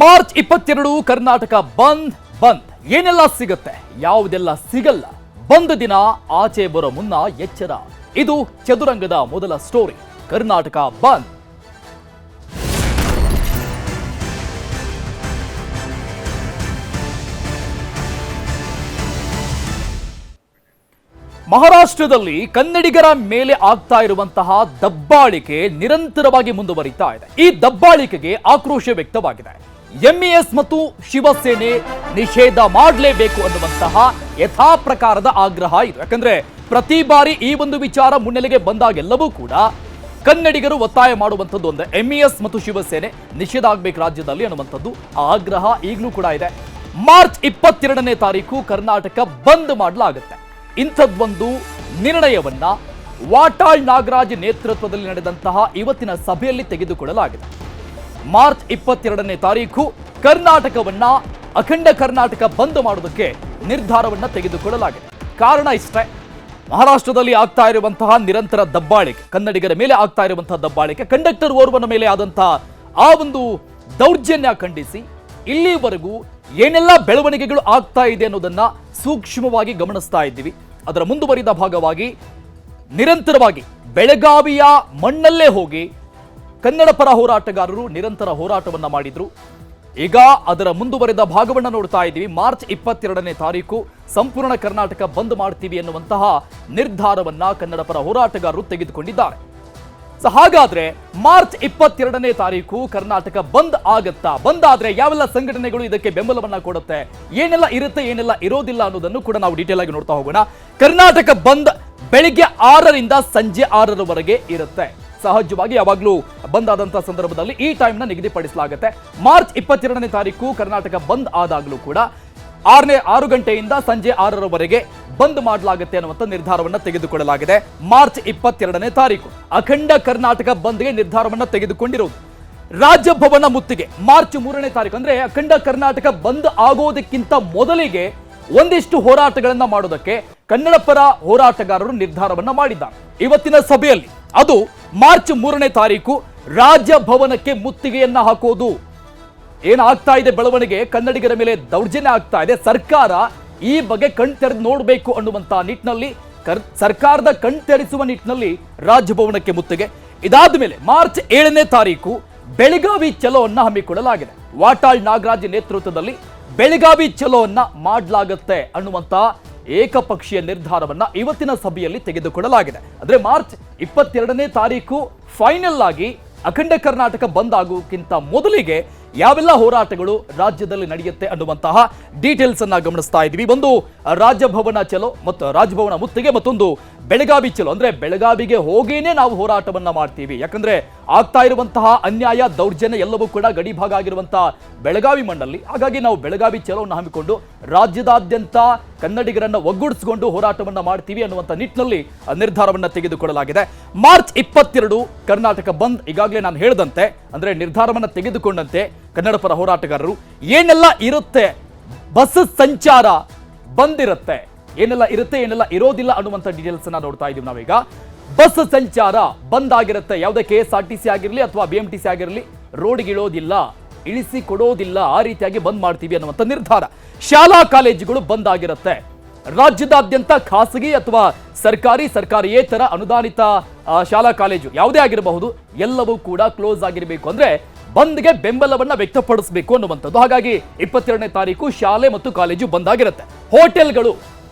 March 22 Karnataka bandh ಬಂದ್ ಏನೆಲ್ಲ ಸಿಗುತ್ತೆ ಯಾವುದೆಲ್ಲ ಸಿಗಲ್ಲ ಬಂದ್ ದಿನ ಆಚೆ ಬರೋ ಮುನ್ನ ಎಚ್ಚರ. ಇದು ಚದುರಂಗದ ಮೊದಲ ಸ್ಟೋರಿ. ಕರ್ನಾಟಕ ಬಂದ್. ಮಹಾರಾಷ್ಟ್ರದಲ್ಲಿ ಕನ್ನಡಿಗರ ಮೇಲೆ ಆಗ್ತಾ ಇರುವಂತಹ ದಬ್ಬಾಳಿಕೆ ನಿರಂತರವಾಗಿ ಮುಂದುವರಿತಾ ಇದೆ. ಈ ದಬ್ಬಾಳಿಕೆಗೆ ಆಕ್ರೋಶ ವ್ಯಕ್ತವಾಗಿದೆ. ಎಂಇಎಸ್ ಮತ್ತು ಶಿವಸೇನೆ ನಿಷೇಧ ಮಾಡಲೇಬೇಕು ಅನ್ನುವಂತಹ ಯಥಾ ಪ್ರಕಾರದ ಆಗ್ರಹ ಇದು. ಯಾಕಂದ್ರೆ ಪ್ರತಿ ಬಾರಿ ಈ ಒಂದು ವಿಚಾರ ಮುನ್ನೆಲೆಗೆ ಬಂದಾಗೆಲ್ಲವೂ ಕೂಡ ಕನ್ನಡಿಗರು ಒತ್ತಾಯ ಮಾಡುವಂಥದ್ದು ಒಂದೇ, ಎಂಇಎಸ್ ಮತ್ತು ಶಿವಸೇನೆ ನಿಷೇಧ ಆಗಬೇಕು ರಾಜ್ಯದಲ್ಲಿ ಅನ್ನುವಂಥದ್ದು ಆಗ್ರಹ ಈಗಲೂ ಕೂಡ ಇದೆ. ಮಾರ್ಚ್ 22ನೇ ತಾರೀಕು ಕರ್ನಾಟಕ ಬಂದ್ ಮಾಡಲಾಗುತ್ತೆ. ಇಂಥದ್ದೊಂದು ನಿರ್ಣಯವನ್ನ ವಾಟಾಳ್ ನಾಗರಾಜ್ ನೇತೃತ್ವದಲ್ಲಿ ನಡೆದಂತಹ ಇವತ್ತಿನ ಸಭೆಯಲ್ಲಿ ತೆಗೆದುಕೊಳ್ಳಲಾಗಿದೆ. ಮಾರ್ಚ್ 22ನೇ ತಾರೀಕು ಕರ್ನಾಟಕವನ್ನ ಅಖಂಡ ಕರ್ನಾಟಕ ಬಂದ್ ಮಾಡೋದಕ್ಕೆ ನಿರ್ಧಾರವನ್ನ ತೆಗೆದುಕೊಳ್ಳಲಾಗಿದೆ. ಕಾರಣ ಇಷ್ಟೇ, ಮಹಾರಾಷ್ಟ್ರದಲ್ಲಿ ಆಗ್ತಾ ಇರುವಂತಹ ನಿರಂತರ ದಬ್ಬಾಳಿಕೆ, ಕನ್ನಡಿಗರ ಮೇಲೆ ಆಗ್ತಾ ಇರುವಂತಹ ದಬ್ಬಾಳಿಕೆ, ಕಂಡಕ್ಟರ್ ಓರ್ವನ ಮೇಲೆ ಆದಂತಹ ಆ ಒಂದು ದೌರ್ಜನ್ಯ ಖಂಡಿಸಿ ಇಲ್ಲಿವರೆಗೂ ಏನೆಲ್ಲ ಬೆಳವಣಿಗೆಗಳು ಆಗ್ತಾ ಇದೆ ಅನ್ನೋದನ್ನ ಸೂಕ್ಷ್ಮವಾಗಿ ಗಮನಿಸ್ತಾ ಇದ್ದೀವಿ. ಅದರ ಮುಂದುವರಿದ ಭಾಗವಾಗಿ ನಿರಂತರವಾಗಿ ಬೆಳಗಾವಿಯ ಮಣ್ಣಲ್ಲೇ ಹೋಗಿ ಕನ್ನಡ ಪರ ಹೋರಾಟಗಾರರು ನಿರಂತರ ಹೋರಾಟವನ್ನ ಮಾಡಿದ್ರು. ಈಗ ಅದರ ಮುಂದುವರೆದ ಭಾಗವನ್ನ ನೋಡ್ತಾ ಇದ್ದೀವಿ. ಮಾರ್ಚ್ 22ನೇ ತಾರೀಕು ಸಂಪೂರ್ಣ ಕರ್ನಾಟಕ ಬಂದ್ ಮಾಡ್ತೀವಿ ಎನ್ನುವಂತಹ ನಿರ್ಧಾರವನ್ನ ಕನ್ನಡ ಪರ ಹೋರಾಟಗಾರರು ತೆಗೆದುಕೊಂಡಿದ್ದಾರೆ. ಹಾಗಾದ್ರೆ ಮಾರ್ಚ್ 22ನೇ ತಾರೀಕು ಕರ್ನಾಟಕ ಬಂದ್ ಆಗತ್ತಾ? ಬಂದ್ ಆದ್ರೆ ಯಾವೆಲ್ಲ ಸಂಘಟನೆಗಳು ಇದಕ್ಕೆ ಬೆಂಬಲವನ್ನ ಕೊಡುತ್ತೆ, ಏನೆಲ್ಲ ಇರುತ್ತೆ ಏನೆಲ್ಲ ಇರೋದಿಲ್ಲ ಅನ್ನೋದನ್ನು ಕೂಡ ನಾವು ಡೀಟೇಲ್ ಆಗಿ ನೋಡ್ತಾ ಹೋಗೋಣ. ಕರ್ನಾಟಕ ಬಂದ್ ಬೆಳಿಗ್ಗೆ 6ರಿಂದ ಸಂಜೆ 6ರವರೆಗೆ ಇರುತ್ತೆ. ಸಹಜವಾಗಿ ಯಾವಾಗಲೂ ಬಂದ್ ಆದಂತಹ ಸಂದರ್ಭದಲ್ಲಿ ಈ ಟೈಮ್ ನ ನಿಗದಿಪಡಿಸಲಾಗುತ್ತೆ. ಮಾರ್ಚ್ 22ನೇ ತಾರೀಕು ಕರ್ನಾಟಕ ಬಂದ್ ಆದಾಗಲೂ ಕೂಡ 6 ಗಂಟೆಯಿಂದ ಸಂಜೆ 6ರವರೆಗೆ ಬಂದ್ ಮಾಡಲಾಗುತ್ತೆ ಅನ್ನುವಂಥ ನಿರ್ಧಾರವನ್ನ ತೆಗೆದುಕೊಳ್ಳಲಾಗಿದೆ. ಮಾರ್ಚ್ 22ನೇ ತಾರೀಕು ಅಖಂಡ ಕರ್ನಾಟಕ ಬಂದ್ಗೆ ನಿರ್ಧಾರವನ್ನ ತೆಗೆದುಕೊಂಡಿರುವುದು. ರಾಜಭವನ ಮುತ್ತಿಗೆ ಮಾರ್ಚ್ 3ನೇ ತಾರೀಕು, ಅಂದ್ರೆ ಅಖಂಡ ಕರ್ನಾಟಕ ಬಂದ್ ಆಗೋದಕ್ಕಿಂತ ಮೊದಲಿಗೆ ಒಂದಿಷ್ಟು ಹೋರಾಟಗಳನ್ನ ಮಾಡೋದಕ್ಕೆ ಕನ್ನಡ ಪರ ಹೋರಾಟಗಾರರು ನಿರ್ಧಾರವನ್ನ ಮಾಡಿದ್ದಾರೆ ಇವತ್ತಿನ ಸಭೆಯಲ್ಲಿ. ಅದು ಮಾರ್ಚ್ 3ನೇ ತಾರೀಕು ರಾಜಭವನಕ್ಕೆ ಮುತ್ತಿಗೆಯನ್ನ ಹಾಕೋದು. ಏನಾಗ್ತಾ ಇದೆ ಬೆಳವಣಿಗೆ, ಕನ್ನಡಿಗರ ಮೇಲೆ ದೌರ್ಜನ್ಯ ಆಗ್ತಾ ಇದೆ, ಸರ್ಕಾರ ಈ ಬಗ್ಗೆ ಕಣ್ತೆರೆದು ನೋಡಬೇಕು ಅನ್ನುವಂತಹ ನಿಟ್ಟಿನಲ್ಲಿ ಸರ್ಕಾರದ ಕಣ್ತೆರೆಸುವ ನಿಟ್ಟಿನಲ್ಲಿ ರಾಜಭವನಕ್ಕೆ ಮುತ್ತಿಗೆ. ಇದಾದ ಮೇಲೆ ಮಾರ್ಚ್ 7ನೇ ತಾರೀಕು ಬೆಳಗಾವಿ ಚಲೋವನ್ನ ಹಮ್ಮಿಕೊಳ್ಳಲಾಗಿದೆ. ವಾಟಾಳ್ ನಾಗರಾಜ್ ನೇತೃತ್ವದಲ್ಲಿ ಬೆಳಗಾವಿ ಚಲೋವನ್ನ ಮಾಡಲಾಗುತ್ತೆ ಅನ್ನುವಂತಹ ಏಕಪಕ್ಷೀಯ ನಿರ್ಧಾರವನ್ನ ಇವತ್ತಿನ ಸಭೆಯಲ್ಲಿ ತೆಗೆದುಕೊಳ್ಳಲಾಗಿದೆ. ಅಂದ್ರೆ ಮಾರ್ಚ್ 22ನೇ ತಾರೀಕು ಫೈನಲ್ ಆಗಿ ಅಖಂಡ ಕರ್ನಾಟಕ ಬಂದ್ ಆಗೋಕ್ಕಿಂತ ಮೊದಲಿಗೆ ಯಾವೆಲ್ಲ ಹೋರಾಟಗಳು ರಾಜ್ಯದಲ್ಲಿ ನಡೆಯುತ್ತೆ ಅನ್ನುವಂತಹ ಡೀಟೇಲ್ಸ್ ಅನ್ನ ಗಮನಿಸ್ತಾ ಇದ್ವಿ. ಒಂದು ರಾಜಭವನ ಚಲೋ ಮತ್ತು ರಾಜಭವನ ಮುತ್ತಿಗೆ, ಮತ್ತೊಂದು ಬೆಳಗಾವಿ ಚಲೋ. ಅಂದ್ರೆ ಬೆಳಗಾವಿಗೆ ಹೋಗೇನೆ ನಾವು ಹೋರಾಟವನ್ನ ಮಾಡ್ತೀವಿ, ಯಾಕಂದ್ರೆ ಆಗ್ತಾ ಇರುವಂತಹ ಅನ್ಯಾಯ ದೌರ್ಜನ್ಯ ಎಲ್ಲವೂ ಕೂಡ ಗಡಿ ಭಾಗ ಆಗಿರುವಂತಹ ಬೆಳಗಾವಿ ಮಣ್ಣಲ್ಲಿ. ಹಾಗಾಗಿ ನಾವು ಬೆಳಗಾವಿ ಚಲೋವನ್ನು ಹಮ್ಮಿಕೊಂಡು ರಾಜ್ಯದಾದ್ಯಂತ ಕನ್ನಡಿಗರನ್ನ ಒಗ್ಗೂಡಿಸಿಕೊಂಡು ಹೋರಾಟವನ್ನ ಮಾಡ್ತೀವಿ ಅನ್ನುವಂಥ ನಿಟ್ಟಿನಲ್ಲಿ ನಿರ್ಧಾರವನ್ನ ತೆಗೆದುಕೊಳ್ಳಲಾಗಿದೆ. ಮಾರ್ಚ್ 22 ಕರ್ನಾಟಕ ಬಂದ್. ಈಗಾಗಲೇ ನಾನು ಹೇಳಿದಂತೆ, ಅಂದ್ರೆ ನಿರ್ಧಾರವನ್ನ ತೆಗೆದುಕೊಂಡಂತೆ ಕನ್ನಡ ಪರ ಹೋರಾಟಗಾರರು ಏನೆಲ್ಲ ಇರುತ್ತೆ, ಬಸ್ ಸಂಚಾರ ಬಂದಿರುತ್ತೆ, ಏನೆಲ್ಲ ಇರುತ್ತೆ ಏನೆಲ್ಲ ಇರೋದಿಲ್ಲ ಅನ್ನುವಂಥ ಡೀಟೇಲ್ಸ್ ಅನ್ನ ನೋಡ್ತಾ ಇದೀವಿ ನಾವೀಗ. ಬಸ್ ಸಂಚಾರ ಬಂದ್ ಆಗಿರುತ್ತೆ. ಯಾವುದೇ KSRTC ಆಗಿರಲಿ ಅಥವಾ BMTC ಆಗಿರಲಿ ರೋಡ್ಗೆ ಇಳೋದಿಲ್ಲ, ಇಳಿಸಿ ಕೊಡೋದಿಲ್ಲ, ಆ ರೀತಿಯಾಗಿ ಬಂದ್ ಮಾಡ್ತೀವಿ ಅನ್ನುವಂಥ ನಿರ್ಧಾರ. ಶಾಲಾ ಕಾಲೇಜುಗಳು ಬಂದ್ ಆಗಿರುತ್ತೆ. ರಾಜ್ಯದಾದ್ಯಂತ ಖಾಸಗಿ ಅಥವಾ ಸರ್ಕಾರಿಯೇತರ ಅನುದಾನಿತ ಶಾಲಾ ಕಾಲೇಜು ಯಾವುದೇ ಆಗಿರಬಹುದು ಎಲ್ಲವೂ ಕೂಡ ಕ್ಲೋಸ್ ಆಗಿರಬೇಕು. ಅಂದ್ರೆ ಬಂದ್ಗೆ ಬೆಂಬಲವನ್ನ ವ್ಯಕ್ತಪಡಿಸಬೇಕು ಅನ್ನುವಂಥದ್ದು. ಹಾಗಾಗಿ 22ನೇ ತಾರೀಕು ಶಾಲೆ ಮತ್ತು ಕಾಲೇಜು ಬಂದ್ ಆಗಿರುತ್ತೆ. ಹೋಟೆಲ್ಗಳು,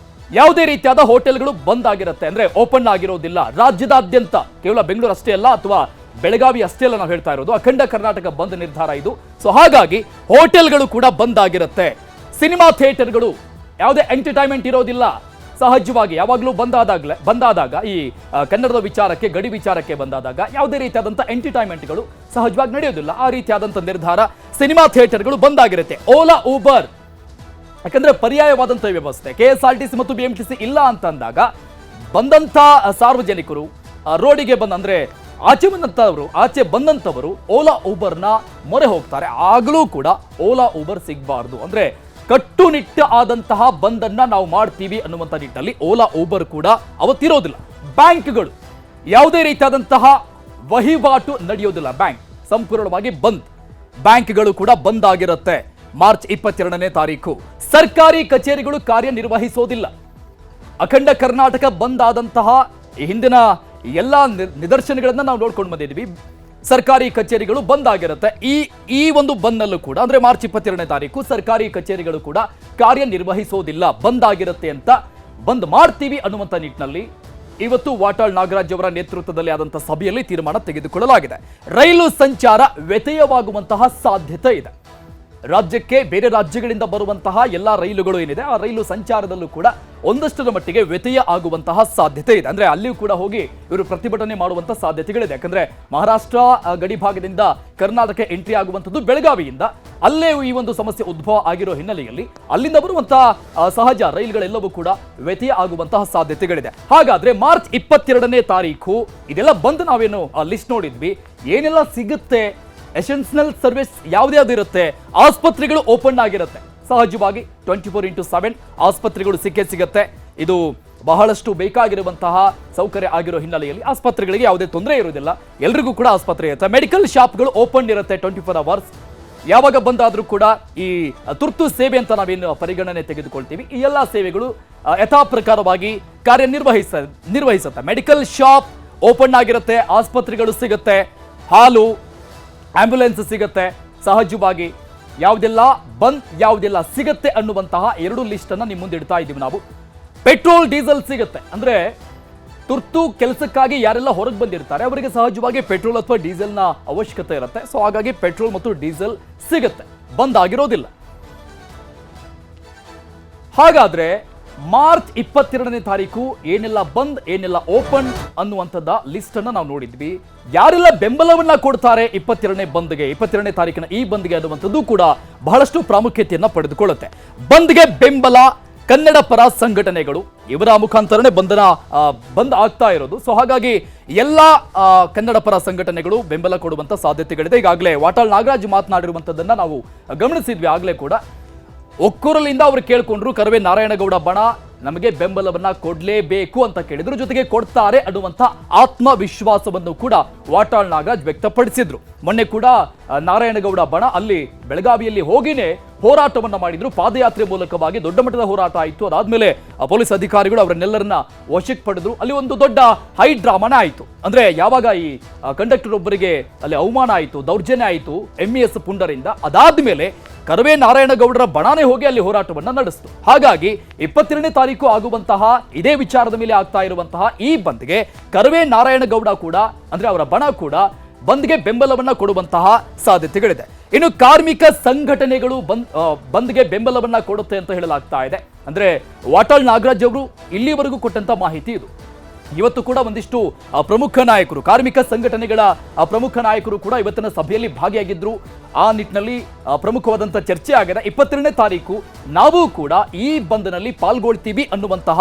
ಯಾವುದೇ ರೀತಿಯಾದ ಹೋಟೆಲ್ಗಳು ಬಂದ್ ಆಗಿರುತ್ತೆ, ಅಂದ್ರೆ ಓಪನ್ ಆಗಿರೋದಿಲ್ಲ. ರಾಜ್ಯದಾದ್ಯಂತ ಕೇವಲ ಬೆಂಗಳೂರು ಅಷ್ಟೇ ಅಲ್ಲ ಅಥವಾ ಬೆಳಗಾವಿ ಅಷ್ಟೇ ಅಲ್ಲ ನಾವು ಹೇಳ್ತಾ ಇರೋದು, ಅಖಂಡ ಕರ್ನಾಟಕ ಬಂದ್ ನಿರ್ಧಾರ ಇದು. ಸೊ ಹಾಗಾಗಿ ಹೋಟೆಲ್ಗಳು ಕೂಡ ಬಂದ್ ಆಗಿರುತ್ತೆ. ಸಿನಿಮಾ ಥಿಯೇಟರ್ಗಳು, ಯಾವುದೇ ಎಂಟರ್ಟೈನ್ಮೆಂಟ್ ಇರೋದಿಲ್ಲ. ಸಹಜವಾಗಿ ಯಾವಾಗಲೂ ಬಂದಾದಾಗ ಈ ಕನ್ನಡದ ವಿಚಾರಕ್ಕೆ, ಗಡಿ ವಿಚಾರಕ್ಕೆ ಬಂದಾದಾಗ ಯಾವುದೇ ರೀತಿಯಾದಂಥ ಎಂಟರ್ಟೈನ್ಮೆಂಟ್ಗಳು ಸಹಜವಾಗಿ ನಡೆಯೋದಿಲ್ಲ. ಆ ರೀತಿಯಾದಂಥ ನಿರ್ಧಾರ. ಸಿನಿಮಾ ಥಿಯೇಟರ್ಗಳು ಬಂದಾಗಿರುತ್ತೆ. ಓಲಾ, ಊಬರ್, ಯಾಕಂದ್ರೆ ಪರ್ಯಾಯವಾದಂಥ ವ್ಯವಸ್ಥೆ KSRTC ಮತ್ತು BMTC ಇಲ್ಲ ಅಂತ ಅಂದಾಗ ಬಂದಂಥ ಸಾರ್ವಜನಿಕರು ರೋಡಿಗೆ ಅಂದ್ರೆ ಆಚೆ ಬಂದಂಥವರು ಓಲಾ ಊಬರ್ನ ಮೊರೆ ಹೋಗ್ತಾರೆ. ಆಗಲೂ ಕೂಡ ಓಲಾ ಊಬರ್ ಸಿಗಬಾರ್ದು, ಅಂದ್ರೆ ಕಟ್ಟುನಿಟ್ಟು ಆದಂತಹ ಬಂದನ್ನ ನಾವು ಮಾಡ್ತೀವಿ ಅನ್ನುವಂಥ ನಿಟ್ಟಿನಲ್ಲಿ ಓಲಾ ಊಬರ್ ಕೂಡ ಅವತ್ತಿರೋದಿಲ್ಲ. ಬ್ಯಾಂಕ್ಗಳು, ಯಾವುದೇ ರೀತಿಯಾದಂತಹ ವಹಿವಾಟು ನಡೆಯೋದಿಲ್ಲ, ಬ್ಯಾಂಕ್ ಸಂಪೂರ್ಣವಾಗಿ ಬಂದ್. ಬ್ಯಾಂಕ್ಗಳು ಕೂಡ ಬಂದ್ ಆಗಿರುತ್ತೆ ಮಾರ್ಚ್ 22ನೇ ತಾರೀಕು. ಸರ್ಕಾರಿ ಕಚೇರಿಗಳು ಕಾರ್ಯನಿರ್ವಹಿಸೋದಿಲ್ಲ. ಅಖಂಡ ಕರ್ನಾಟಕ ಬಂದ್ ಆದಂತಹ ಹಿಂದಿನ ಎಲ್ಲ ನಿದರ್ಶನಗಳನ್ನ ನಾವು ನೋಡ್ಕೊಂಡು ಬಂದಿದ್ವಿ. ಸರ್ಕಾರಿ ಕಚೇರಿಗಳು ಬಂದ್ ಆಗಿರುತ್ತೆ. ಈ ಒಂದು ಬಂದ್ನಲ್ಲೂ ಕೂಡ ಅಂದ್ರೆ ಮಾರ್ಚ್ 22ನೇ ತಾರೀಕು ಸರ್ಕಾರಿ ಕಚೇರಿಗಳು ಕೂಡ ಕಾರ್ಯನಿರ್ವಹಿಸೋದಿಲ್ಲ, ಬಂದ್ ಆಗಿರುತ್ತೆ ಅಂತ ಬಂದ್ ಮಾಡ್ತೀವಿ ಅನ್ನುವಂಥ ನಿಟ್ಟಿನಲ್ಲಿ ಇವತ್ತು ವಾಟಾಳ್ ನಾಗರಾಜ್ ಅವರ ನೇತೃತ್ವದಲ್ಲಿ ಆದಂತಹ ಸಭೆಯಲ್ಲಿ ತೀರ್ಮಾನ ತೆಗೆದುಕೊಳ್ಳಲಾಗಿದೆ. ರೈಲು ಸಂಚಾರ ವ್ಯತ್ಯಯವಾಗುವಂತಹ ಸಾಧ್ಯತೆ ಇದೆ. ರಾಜ್ಯಕ್ಕೆ ಬೇರೆ ರಾಜ್ಯಗಳಿಂದ ಬರುವಂತಹ ಎಲ್ಲ ರೈಲುಗಳು ಏನಿದೆ ಆ ರೈಲು ಸಂಚಾರದಲ್ಲೂ ಕೂಡ ಒಂದಷ್ಟರ ಮಟ್ಟಿಗೆ ವ್ಯತ್ಯಯ ಆಗುವಂತಹ ಸಾಧ್ಯತೆ ಇದೆ. ಅಂದ್ರೆ ಅಲ್ಲಿಯೂ ಕೂಡ ಹೋಗಿ ಇವರು ಪ್ರತಿಭಟನೆ ಮಾಡುವಂತಹ ಸಾಧ್ಯತೆಗಳಿದೆ. ಯಾಕಂದ್ರೆ ಮಹಾರಾಷ್ಟ್ರ ಗಡಿ ಭಾಗದಿಂದ ಕರ್ನಾಟಕ ಎಂಟ್ರಿ ಆಗುವಂಥದ್ದು ಬೆಳಗಾವಿಯಿಂದ, ಅಲ್ಲೇ ಈ ಒಂದು ಸಮಸ್ಯೆ ಉದ್ಭವ ಆಗಿರೋ ಹಿನ್ನೆಲೆಯಲ್ಲಿ ಅಲ್ಲಿಂದ ಬರುವಂತಹ ಸಹಜ ರೈಲುಗಳೆಲ್ಲವೂ ಕೂಡ ವ್ಯತ್ಯಯ ಆಗುವಂತಹ ಸಾಧ್ಯತೆಗಳಿದೆ. ಹಾಗಾದ್ರೆ ಮಾರ್ಚ್ 22ನೇ ತಾರೀಕು ಇದೆಲ್ಲ ಬಂದು ನಾವೇನು ಲಿಸ್ಟ್ ನೋಡಿದ್ವಿ, ಏನೆಲ್ಲ ಸಿಗುತ್ತೆ, ಎಸೆನ್ಷಿಯಲ್ ಸರ್ವಿಸ್ ಯಾವ್ದು ಇರುತ್ತೆ, ಆಸ್ಪತ್ರೆಗಳು ಓಪನ್ ಆಗಿರುತ್ತೆ. ಸಹಜವಾಗಿ 24x7 ಆಸ್ಪತ್ರೆಗಳು ಸಿಗುತ್ತೆ. ಇದು ಬಹಳಷ್ಟು ಬೇಕಾಗಿರುವಂತಹ ಸೌಕರ್ಯ ಆಗಿರೋ ಹಿನ್ನೆಲೆಯಲ್ಲಿ ಆಸ್ಪತ್ರೆಗಳಿಗೆ ಯಾವುದೇ ತೊಂದರೆ ಇರುವುದಿಲ್ಲ, ಎಲ್ರಿಗೂ ಕೂಡ ಆಸ್ಪತ್ರೆ ಇರುತ್ತೆ. ಮೆಡಿಕಲ್ ಶಾಪ್ಗಳು ಓಪನ್ ಇರುತ್ತೆ 24 ಅವರ್ಸ್. ಯಾವಾಗ ಬಂದಾದ್ರೂ ಕೂಡ ಈ ತುರ್ತು ಸೇವೆ ಅಂತ ನಾವೇನು ಪರಿಗಣನೆ ತೆಗೆದುಕೊಳ್ತೀವಿ, ಈ ಎಲ್ಲ ಸೇವೆಗಳು ಯಥಾ ಪ್ರಕಾರವಾಗಿ ನಿರ್ವಹಿಸುತ್ತೆ. ಮೆಡಿಕಲ್ ಶಾಪ್ ಓಪನ್ ಆಗಿರುತ್ತೆ, ಆಸ್ಪತ್ರೆಗಳು ಸಿಗುತ್ತೆ, ಹಾಲು, ಆಂಬ್ಯುಲೆನ್ಸ್ ಸಿಗುತ್ತೆ. ಸಹಜವಾಗಿ ಯಾವುದೆಲ್ಲ ಬಂದ್ ಯಾವುದೆಲ್ಲ ಸಿಗುತ್ತೆ ಅನ್ನುವಂತಹ ಎರಡು ಲಿಸ್ಟ್ ಅನ್ನ ನಿಮ್ಮ ಮುಂದೆ ಇಡ್ತಾ ಇದ್ದೀವಿ ನಾವು. ಪೆಟ್ರೋಲ್ ಡೀಸೆಲ್ ಸಿಗುತ್ತೆ. ಅಂದ್ರೆ ತುರ್ತು ಕೆಲಸಕ್ಕಾಗಿ ಯಾರೆಲ್ಲ ಹೊರಗೆ ಬಂದಿರ್ತಾರೆ ಅವರಿಗೆ ಸಹಜವಾಗಿ ಪೆಟ್ರೋಲ್ ಅಥವಾ ಡೀಸೆಲ್ನ ಅವಶ್ಯಕತೆ ಇರುತ್ತೆ. ಸೊ ಹಾಗಾಗಿ ಪೆಟ್ರೋಲ್ ಮತ್ತು ಡೀಸೆಲ್ ಸಿಗುತ್ತೆ, ಬಂದ್ ಆಗಿರೋದಿಲ್ಲ. ಹಾಗಾದ್ರೆ ಮಾರ್ಚ್ 22ನೇ ತಾರೀಕು ಏನೆಲ್ಲ ಬಂದ್ ಏನೆಲ್ಲ ಓಪನ್ ಅನ್ನುವಂಥದ್ದ ಲಿಸ್ಟ್ ಅನ್ನ ನಾವು ನೋಡಿದ್ವಿ. ಯಾರೆಲ್ಲ ಬೆಂಬಲವನ್ನ ಕೊಡ್ತಾರೆ 22ನೇ ತಾರೀಕಿನ ಈ ಬಂದ್ಗೆ ಅನ್ನುವಂಥದ್ದು ಕೂಡ ಬಹಳಷ್ಟು ಪ್ರಾಮುಖ್ಯತೆಯನ್ನ ಪಡೆದುಕೊಳ್ಳುತ್ತೆ. ಬಂದ್ಗೆ ಬೆಂಬಲ ಕನ್ನಡ ಪರ ಸಂಘಟನೆಗಳು, ಇವರ ಮುಖಾಂತರನೇ ಬಂದ್ ಆಗ್ತಾ ಇರೋದು. ಸೊ ಹಾಗಾಗಿ ಎಲ್ಲ ಕನ್ನಡ ಪರ ಸಂಘಟನೆಗಳು ಬೆಂಬಲ ಕೊಡುವಂತ ಸಾಧ್ಯತೆಗಳಿದೆ. ಈಗಾಗಲೇ ವಾಟಾಳ್ ನಾಗರಾಜ್ ಮಾತನಾಡಿರುವಂತದ್ದನ್ನ ನಾವು ಗಮನಿಸಿದ್ವಿ. ಆಗ್ಲೇ ಕೂಡ ಒಕ್ಕೂರಲಿಂದ ಅವರು ಕೇಳ್ಕೊಂಡ್ರು, ಕರವೇ ನಾರಾಯಣಗೌಡ ಬಣ ನಮಗೆ ಬೆಂಬಲವನ್ನ ಕೊಡ್ಲೇಬೇಕು ಅಂತ ಕೇಳಿದ್ರು, ಜೊತೆಗೆ ಕೊಡ್ತಾರೆ ಅನ್ನುವಂಥ ಆತ್ಮವಿಶ್ವಾಸವನ್ನು ಕೂಡ ವಾಟಾಳ್ ನಾಗರಾಜ್ ವ್ಯಕ್ತಪಡಿಸಿದ್ರು. ಮೊನ್ನೆ ಕೂಡ ನಾರಾಯಣಗೌಡ ಬಣ ಅಲ್ಲಿ ಬೆಳಗಾವಿಯಲ್ಲಿ ಹೋಗಿನೇ ಹೋರಾಟವನ್ನ ಮಾಡಿದ್ರು. ಪಾದಯಾತ್ರೆ ಮೂಲಕವಾಗಿ ದೊಡ್ಡ ಮಟ್ಟದ ಹೋರಾಟ ಆಯಿತು. ಅದಾದ್ಮೇಲೆ ಪೊಲೀಸ್ ಅಧಿಕಾರಿಗಳು ಅವರನ್ನೆಲ್ಲರನ್ನ ವಶಕ್ಕೆ ಪಡೆದ್ರು. ಅಲ್ಲಿ ಒಂದು ದೊಡ್ಡ ಹೈ ಡ್ರಾಮಾನೇ ಆಯಿತು. ಅಂದ್ರೆ ಯಾವಾಗ ಈ ಕಂಡಕ್ಟರ್ ಒಬ್ಬರಿಗೆ ಅಲ್ಲಿ ಅವಮಾನ ಆಯಿತು, ದೌರ್ಜನ್ಯ ಆಯಿತು MES ಪುಂಡರಿಂದ, ಅದಾದ್ಮೇಲೆ ಕರವೇ ನಾರಾಯಣಗೌಡರ ಬಣಾನೇ ಹೋಗಿ ಅಲ್ಲಿ ಹೋರಾಟವನ್ನ ನಡೆಸಿತು. ಹಾಗಾಗಿ 22ನೇ ತಾರೀಕು ಆಗುವಂತಹ ಇದೇ ವಿಚಾರದ ಮೇಲೆ ಆಗ್ತಾ ಇರುವಂತಹ ಈ ಬಂದ್ಗೆ ಕರವೇ ನಾರಾಯಣಗೌಡ ಕೂಡ ಅಂದ್ರೆ ಅವರ ಬಣ ಕೂಡ ಬಂದ್ಗೆ ಬೆಂಬಲವನ್ನ ಕೊಡುವಂತಹ ಸಾಧ್ಯತೆಗಳಿದೆ. ಇನ್ನು ಕಾರ್ಮಿಕ ಸಂಘಟನೆಗಳು ಬಂದ್ಗೆ ಬೆಂಬಲವನ್ನ ಕೊಡುತ್ತೆ ಅಂತ ಹೇಳಲಾಗ್ತಾ ಇದೆ. ಅಂದ್ರೆ ವಾಟಾಳ್ ನಾಗರಾಜ್ ಅವರು ಇಲ್ಲಿವರೆಗೂ ಕೊಟ್ಟಂತ ಮಾಹಿತಿ ಇದು. ಇವತ್ತು ಕೂಡ ಒಂದಿಷ್ಟು ಪ್ರಮುಖ ನಾಯಕರು, ಕಾರ್ಮಿಕ ಸಂಘಟನೆಗಳ ಪ್ರಮುಖ ನಾಯಕರು ಕೂಡ ಇವತ್ತಿನ ಸಭೆಯಲ್ಲಿ ಭಾಗಿಯಾಗಿದ್ರು. ಆ ನಿಟ್ಟಿನಲ್ಲಿ ಪ್ರಮುಖವಾದಂಥ ಚರ್ಚೆ ಆಗಿದೆ. 22ನೇ ತಾರೀಕು ನಾವು ಕೂಡ ಈ ಬಂದ್ನಲ್ಲಿ ಪಾಲ್ಗೊಳ್ತೀವಿ ಅನ್ನುವಂತಹ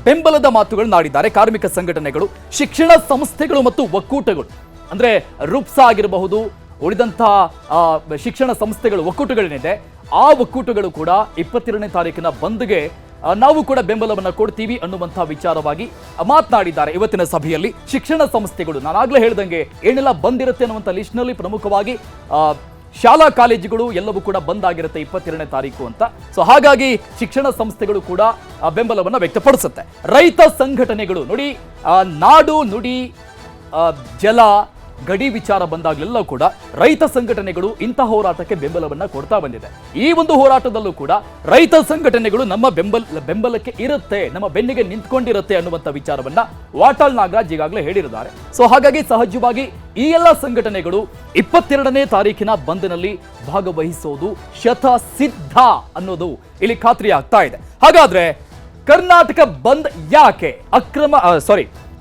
ಬೆಂಬಲದ ಮಾತುಗಳನ್ನು ಆಡಿದ್ದಾರೆ ಕಾರ್ಮಿಕ ಸಂಘಟನೆಗಳು. ಶಿಕ್ಷಣ ಸಂಸ್ಥೆಗಳು ಮತ್ತು ಒಕ್ಕೂಟಗಳು ಅಂದ್ರೆ ರುಪ್ಸಾ ಆಗಿರಬಹುದು, ಉಳಿದಂತಹ ಶಿಕ್ಷಣ ಸಂಸ್ಥೆಗಳು ಒಕ್ಕೂಟಗಳೇನಿದೆ ಆ ಒಕ್ಕೂಟಗಳು ಕೂಡ 22ನೇ ತಾರೀಕಿನ ಬಂದ್ಗೆ ನಾವು ಕೂಡ ಬೆಂಬಲವನ್ನ ಕೊಡ್ತೀವಿ ಅನ್ನುವಂತಹ ವಿಚಾರವಾಗಿ ಮಾತನಾಡಿದ್ದಾರೆ ಇವತ್ತಿನ ಸಭೆಯಲ್ಲಿ. ಶಿಕ್ಷಣ ಸಂಸ್ಥೆಗಳು ನಾನಾಗ್ಲೇ ಹೇಳ್ದಂಗೆ ಏನೆಲ್ಲ ಬಂದಿರುತ್ತೆ ಅನ್ನುವಂಥ ಲಿಸ್ಟ್ನಲ್ಲಿ ಪ್ರಮುಖವಾಗಿ ಶಾಲಾ ಕಾಲೇಜುಗಳು ಎಲ್ಲವೂ ಕೂಡ ಬಂದ್ ಆಗಿರುತ್ತೆ 22ನೇ ತಾರೀಕು ಅಂತ. ಸೊ ಹಾಗಾಗಿ ಶಿಕ್ಷಣ ಸಂಸ್ಥೆಗಳು ಕೂಡ ಬೆಂಬಲವನ್ನ ವ್ಯಕ್ತಪಡಿಸುತ್ತೆ. ರೈತ ಸಂಘಟನೆಗಳು ನೋಡಿ, ನಾಡು ನುಡಿ ಜಲ ಗಡಿ ವಿಚಾರ ಬಂದಾಗಲೆಲ್ಲ ಕೂಡ ರೈತ ಸಂಘಟನೆಗಳು ಇಂತಹ ಹೋರಾಟಕ್ಕೆ ಬೆಂಬಲವನ್ನ ಕೊಡ್ತಾ ಬಂದಿದೆ. ಈ ಒಂದು ಹೋರಾಟದಲ್ಲೂ ಕೂಡ ರೈತ ಸಂಘಟನೆಗಳು ನಮ್ಮ ಬೆಂಬಲಕ್ಕೆ ಇರುತ್ತೆ, ನಮ್ಮ ಬೆನ್ನಿಗೆ ನಿಂತ್ಕೊಂಡಿರುತ್ತೆ ಅನ್ನುವಂಥ ವಿಚಾರವನ್ನ ವಾಟಾಳ್ ನಾಗರಾಜ್ ಈಗಾಗಲೇ ಹೇಳಿದ್ದಾರೆ. ಸೊ ಹಾಗಾಗಿ ಸಹಜವಾಗಿ ಈ ಎಲ್ಲ ಸಂಘಟನೆಗಳು 22ನೇ ತಾರೀಕಿನ ಬಂದ್ನಲ್ಲಿ ಭಾಗವಹಿಸೋದು ಶತಸಿದ್ಧ ಅನ್ನೋದು ಇಲ್ಲಿ ಖಾತ್ರಿ ಆಗ್ತಾ ಇದೆ. ಹಾಗಾದ್ರೆ ಕರ್ನಾಟಕ ಬಂದ್ ಯಾಕೆ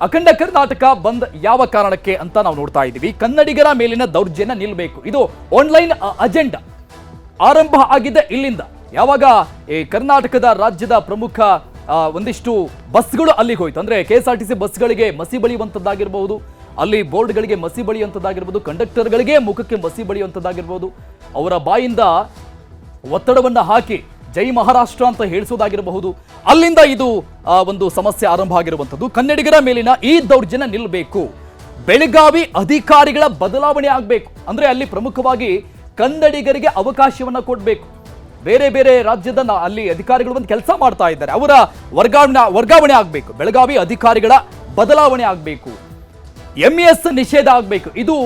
ಅಖಂಡ ಕರ್ನಾಟಕ ಬಂದ್ ಯಾವ ಕಾರಣಕ್ಕೆ ಅಂತ ನಾವು ನೋಡ್ತಾ ಇದ್ದೀವಿ. ಕನ್ನಡಿಗರ ಮೇಲಿನ ದೌರ್ಜನ್ಯ ನಿಲ್ಲಬೇಕು, ಇದು ಆನ್ಲೈನ್ ಅಜೆಂಡಾ ಆರಂಭ ಆಗಿದೆ ಇಲ್ಲಿಂದ. ಯಾವಾಗ ಈ ಕರ್ನಾಟಕದ ರಾಜ್ಯದ ಪ್ರಮುಖ ಒಂದಿಷ್ಟು ಬಸ್ಗಳು ಅಲ್ಲಿಗೆ ಹೋಯ್ತು, ಅಂದ್ರೆ KSRTC ಬಸ್ಗಳಿಗೆ ಮಸಿ ಬಳಿಯುವಂಥದ್ದಾಗಿರ್ಬಹುದು, ಅಲ್ಲಿ ಬೋರ್ಡ್ಗಳಿಗೆ ಮಸಿ ಬಳಿಯುವಂಥದ್ದಾಗಿರ್ಬೋದು, ಕಂಡಕ್ಟರ್ಗಳಿಗೆ ಮುಖಕ್ಕೆ ಮಸಿ ಬಳಿಯುವಂಥದ್ದಾಗಿರ್ಬೋದು, ಅವರ ಬಾಯಿಂದ ಒತ್ತಡವನ್ನ ಹಾಕಿ ಜೈ ಮಹಾರಾಷ್ಟ್ರ ಅಂತ ಹೇಳಿಸೋದಾಗಿರಬಹುದು, ಅಲ್ಲಿಂದ ಇದು ಒಂದು ಸಮಸ್ಯೆ ಆರಂಭ ಆಗಿರುವಂಥದ್ದು. ಕನ್ನಡಿಗರ ಮೇಲಿನ ಈ ದೌರ್ಜನ್ಯ ನಿಲ್ಲಬೇಕು, ಬೆಳಗಾವಿ ಅಧಿಕಾರಿಗಳ ಬದಲಾವಣೆ ಆಗಬೇಕು. ಅಂದ್ರೆ ಅಲ್ಲಿ ಪ್ರಮುಖವಾಗಿ ಕನ್ನಡಿಗರಿಗೆ ಅವಕಾಶವನ್ನ ಕೊಡಬೇಕು. ಬೇರೆ ಬೇರೆ ರಾಜ್ಯದ ಅಲ್ಲಿ ಅಧಿಕಾರಿಗಳು ಬಂದು ಕೆಲಸ ಮಾಡ್ತಾ ಇದ್ದಾರೆ, ಅವರ ವರ್ಗಾವಣೆ ಆಗಬೇಕು. ಬೆಳಗಾವಿ ಅಧಿಕಾರಿಗಳ ಬದಲಾವಣೆ ಆಗಬೇಕು. MES ನಿಷೇಧ ಆಗಬೇಕು. ಇದು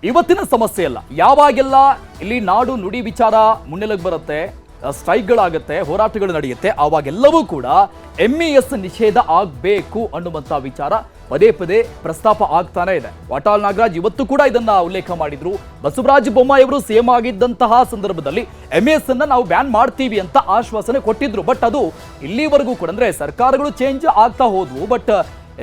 ಇವತ್ತಿನ ಸಮಸ್ಯೆ ಅಲ್ಲ. ಯಾವಾಗೆಲ್ಲ ಇಲ್ಲಿ ನಾಡು ನುಡಿ ವಿಚಾರ ಮುನ್ನೆಲೆಗೆ ಬರುತ್ತೆ, ಸ್ಟ್ರೈಕ್ಗಳಾಗುತ್ತೆ, ಹೋರಾಟಗಳು ನಡೆಯುತ್ತೆ, ಆವಾಗೆಲ್ಲವೂ ಕೂಡ MES ನಿಷೇಧ ಆಗಬೇಕು ಅನ್ನುವಂಥ ವಿಚಾರ ಪದೇ ಪದೇ ಪ್ರಸ್ತಾಪ ಆಗ್ತಾನೆ ಇದೆ. ವಾಟಾಳ್ ನಾಗರಾಜ್ ಇವತ್ತು ಕೂಡ ಇದನ್ನ ಉಲ್ಲೇಖ ಮಾಡಿದ್ರು. ಬಸವರಾಜ ಬೊಮ್ಮಾಯಿ ಅವರು ಸಿಎಂ ಆಗಿದ್ದಂತಹ ಸಂದರ್ಭದಲ್ಲಿ MES ಅನ್ನ ನಾವು ಬ್ಯಾನ್ ಮಾಡ್ತೀವಿ ಅಂತ ಆಶ್ವಾಸನೆ ಕೊಟ್ಟಿದ್ರು. ಬಟ್ ಅದು ಇಲ್ಲಿವರೆಗೂ ಕೂಡ, ಅಂದ್ರೆ ಸರ್ಕಾರಗಳು ಚೇಂಜ್ ಆಗ್ತಾ ಹೋದ್ವು, ಬಟ್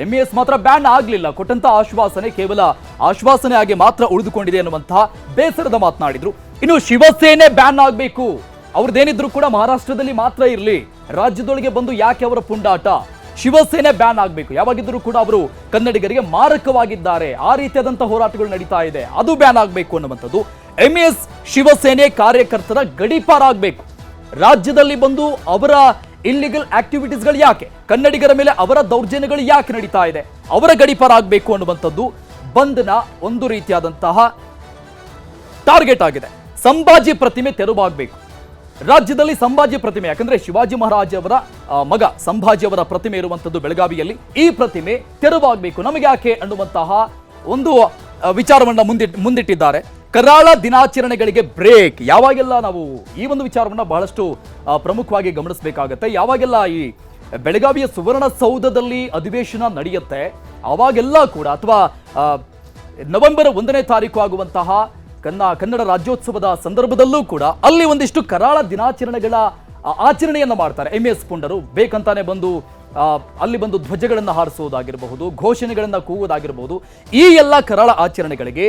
MES ಮಾತ್ರ ಬ್ಯಾನ್ ಆಗ್ಲಿಲ್ಲ. ಕೊಟ್ಟಂತ ಆಶ್ವಾಸನೆ ಕೇವಲ ಆಶ್ವಾಸನೆ ಆಗಿ ಮಾತ್ರ ಉಳಿದುಕೊಂಡಿದೆ ಅನ್ನುವಂತಹ ಬೇಸರದ ಮಾತನಾಡಿದ್ರು. ಇನ್ನು ಶಿವಸೇನೆ ಬ್ಯಾನ್ ಆಗಬೇಕು, ಅವ್ರದ್ದೇನಿದ್ರು ಕೂಡ ಮಹಾರಾಷ್ಟ್ರದಲ್ಲಿ ಮಾತ್ರ ಇರಲಿ, ರಾಜ್ಯದೊಳಗೆ ಬಂದು ಯಾಕೆ ಅವರ ಪುಂಡಾಟ? ಶಿವಸೇನೆ ಬ್ಯಾನ್ ಆಗಬೇಕು. ಯಾವಾಗಿದ್ರೂ ಕೂಡ ಅವರು ಕನ್ನಡಿಗರಿಗೆ ಮಾರಕವಾಗಿದ್ದಾರೆ, ಆ ರೀತಿಯಾದಂತಹ ಹೋರಾಟಗಳು ನಡೀತಾ ಇದೆ, ಅದು ಬ್ಯಾನ್ ಆಗಬೇಕು ಅನ್ನುವಂಥದ್ದು. MES ಶಿವಸೇನೆ ಕಾರ್ಯಕರ್ತರ ಗಡೀಪಾರ ಆಗಬೇಕು. ರಾಜ್ಯದಲ್ಲಿ ಬಂದು ಅವರ ಇಲ್ಲಿಗಲ್ ಆಕ್ಟಿವಿಟೀಸ್ಗಳು ಯಾಕೆ, ಕನ್ನಡಿಗರ ಮೇಲೆ ಅವರ ದೌರ್ಜನ್ಯಗಳು ಯಾಕೆ ನಡೀತಾ ಇದೆ, ಅವರ ಗಡೀಪಾರ ಆಗಬೇಕು ಅನ್ನುವಂಥದ್ದು ಬಂದ್ನ ಒಂದು ರೀತಿಯಾದಂತಹ ಟಾರ್ಗೆಟ್ ಆಗಿದೆ. ಸಂಭಾಜಿ ಪ್ರತಿಮೆ ತೆರವಾಗಬೇಕು. ರಾಜ್ಯದಲ್ಲಿ ಸಂಭಾಜಿ ಪ್ರತಿಮೆ, ಯಾಕಂದ್ರೆ ಶಿವಾಜಿ ಮಹಾರಾಜ್ ಅವರ ಮಗ ಸಂಭಾಜಿ ಅವರ ಪ್ರತಿಮೆ ಇರುವಂತದ್ದು ಬೆಳಗಾವಿಯಲ್ಲಿ, ಈ ಪ್ರತಿಮೆ ತೆರವಾಗಬೇಕು, ನಮಗೆ ಯಾಕೆ ಅನ್ನುವಂತಹ ಒಂದು ವಿಚಾರವನ್ನ ಮುಂದಿಟ್ಟಿದ್ದಾರೆ. ಕರಾಳ ದಿನಾಚರಣೆಗಳಿಗೆ ಬ್ರೇಕ್. ಯಾವಾಗೆಲ್ಲ ನಾವು ಈ ಒಂದು ವಿಚಾರವನ್ನ ಬಹಳಷ್ಟು ಪ್ರಮುಖವಾಗಿ ಗಮನಿಸಬೇಕಾಗತ್ತೆ. ಯಾವಾಗೆಲ್ಲ ಈ ಬೆಳಗಾವಿಯ ಸುವರ್ಣಸೌಧದಲ್ಲಿ ಅಧಿವೇಶನ ನಡೆಯುತ್ತೆ, ಅವಾಗೆಲ್ಲ ಕೂಡ, ಅಥವಾ ನವೆಂಬರ್ 1ನೇ ತಾರೀಕು ಆಗುವಂತಹ ಕನ್ನಡ ರಾಜ್ಯೋತ್ಸವದ ಸಂದರ್ಭದಲ್ಲೂ ಕೂಡ ಅಲ್ಲಿ ಒಂದಿಷ್ಟು ಕರಾಳ ದಿನಾಚರಣೆಗಳ ಆಚರಣೆಯನ್ನ ಮಾಡ್ತಾರೆ. MES ಪುಂಡರು ಬೇಕಂತಾನೆ ಬಂದು ಅಲ್ಲಿ ಬಂದು ಧ್ವಜಗಳನ್ನು ಹಾರಿಸುವುದಾಗಿರಬಹುದು, ಘೋಷಣೆಗಳನ್ನ ಕೂಗುವುದಾಗಿರಬಹುದು. ಈ ಎಲ್ಲ ಕರಾಳ ಆಚರಣೆಗಳಿಗೆ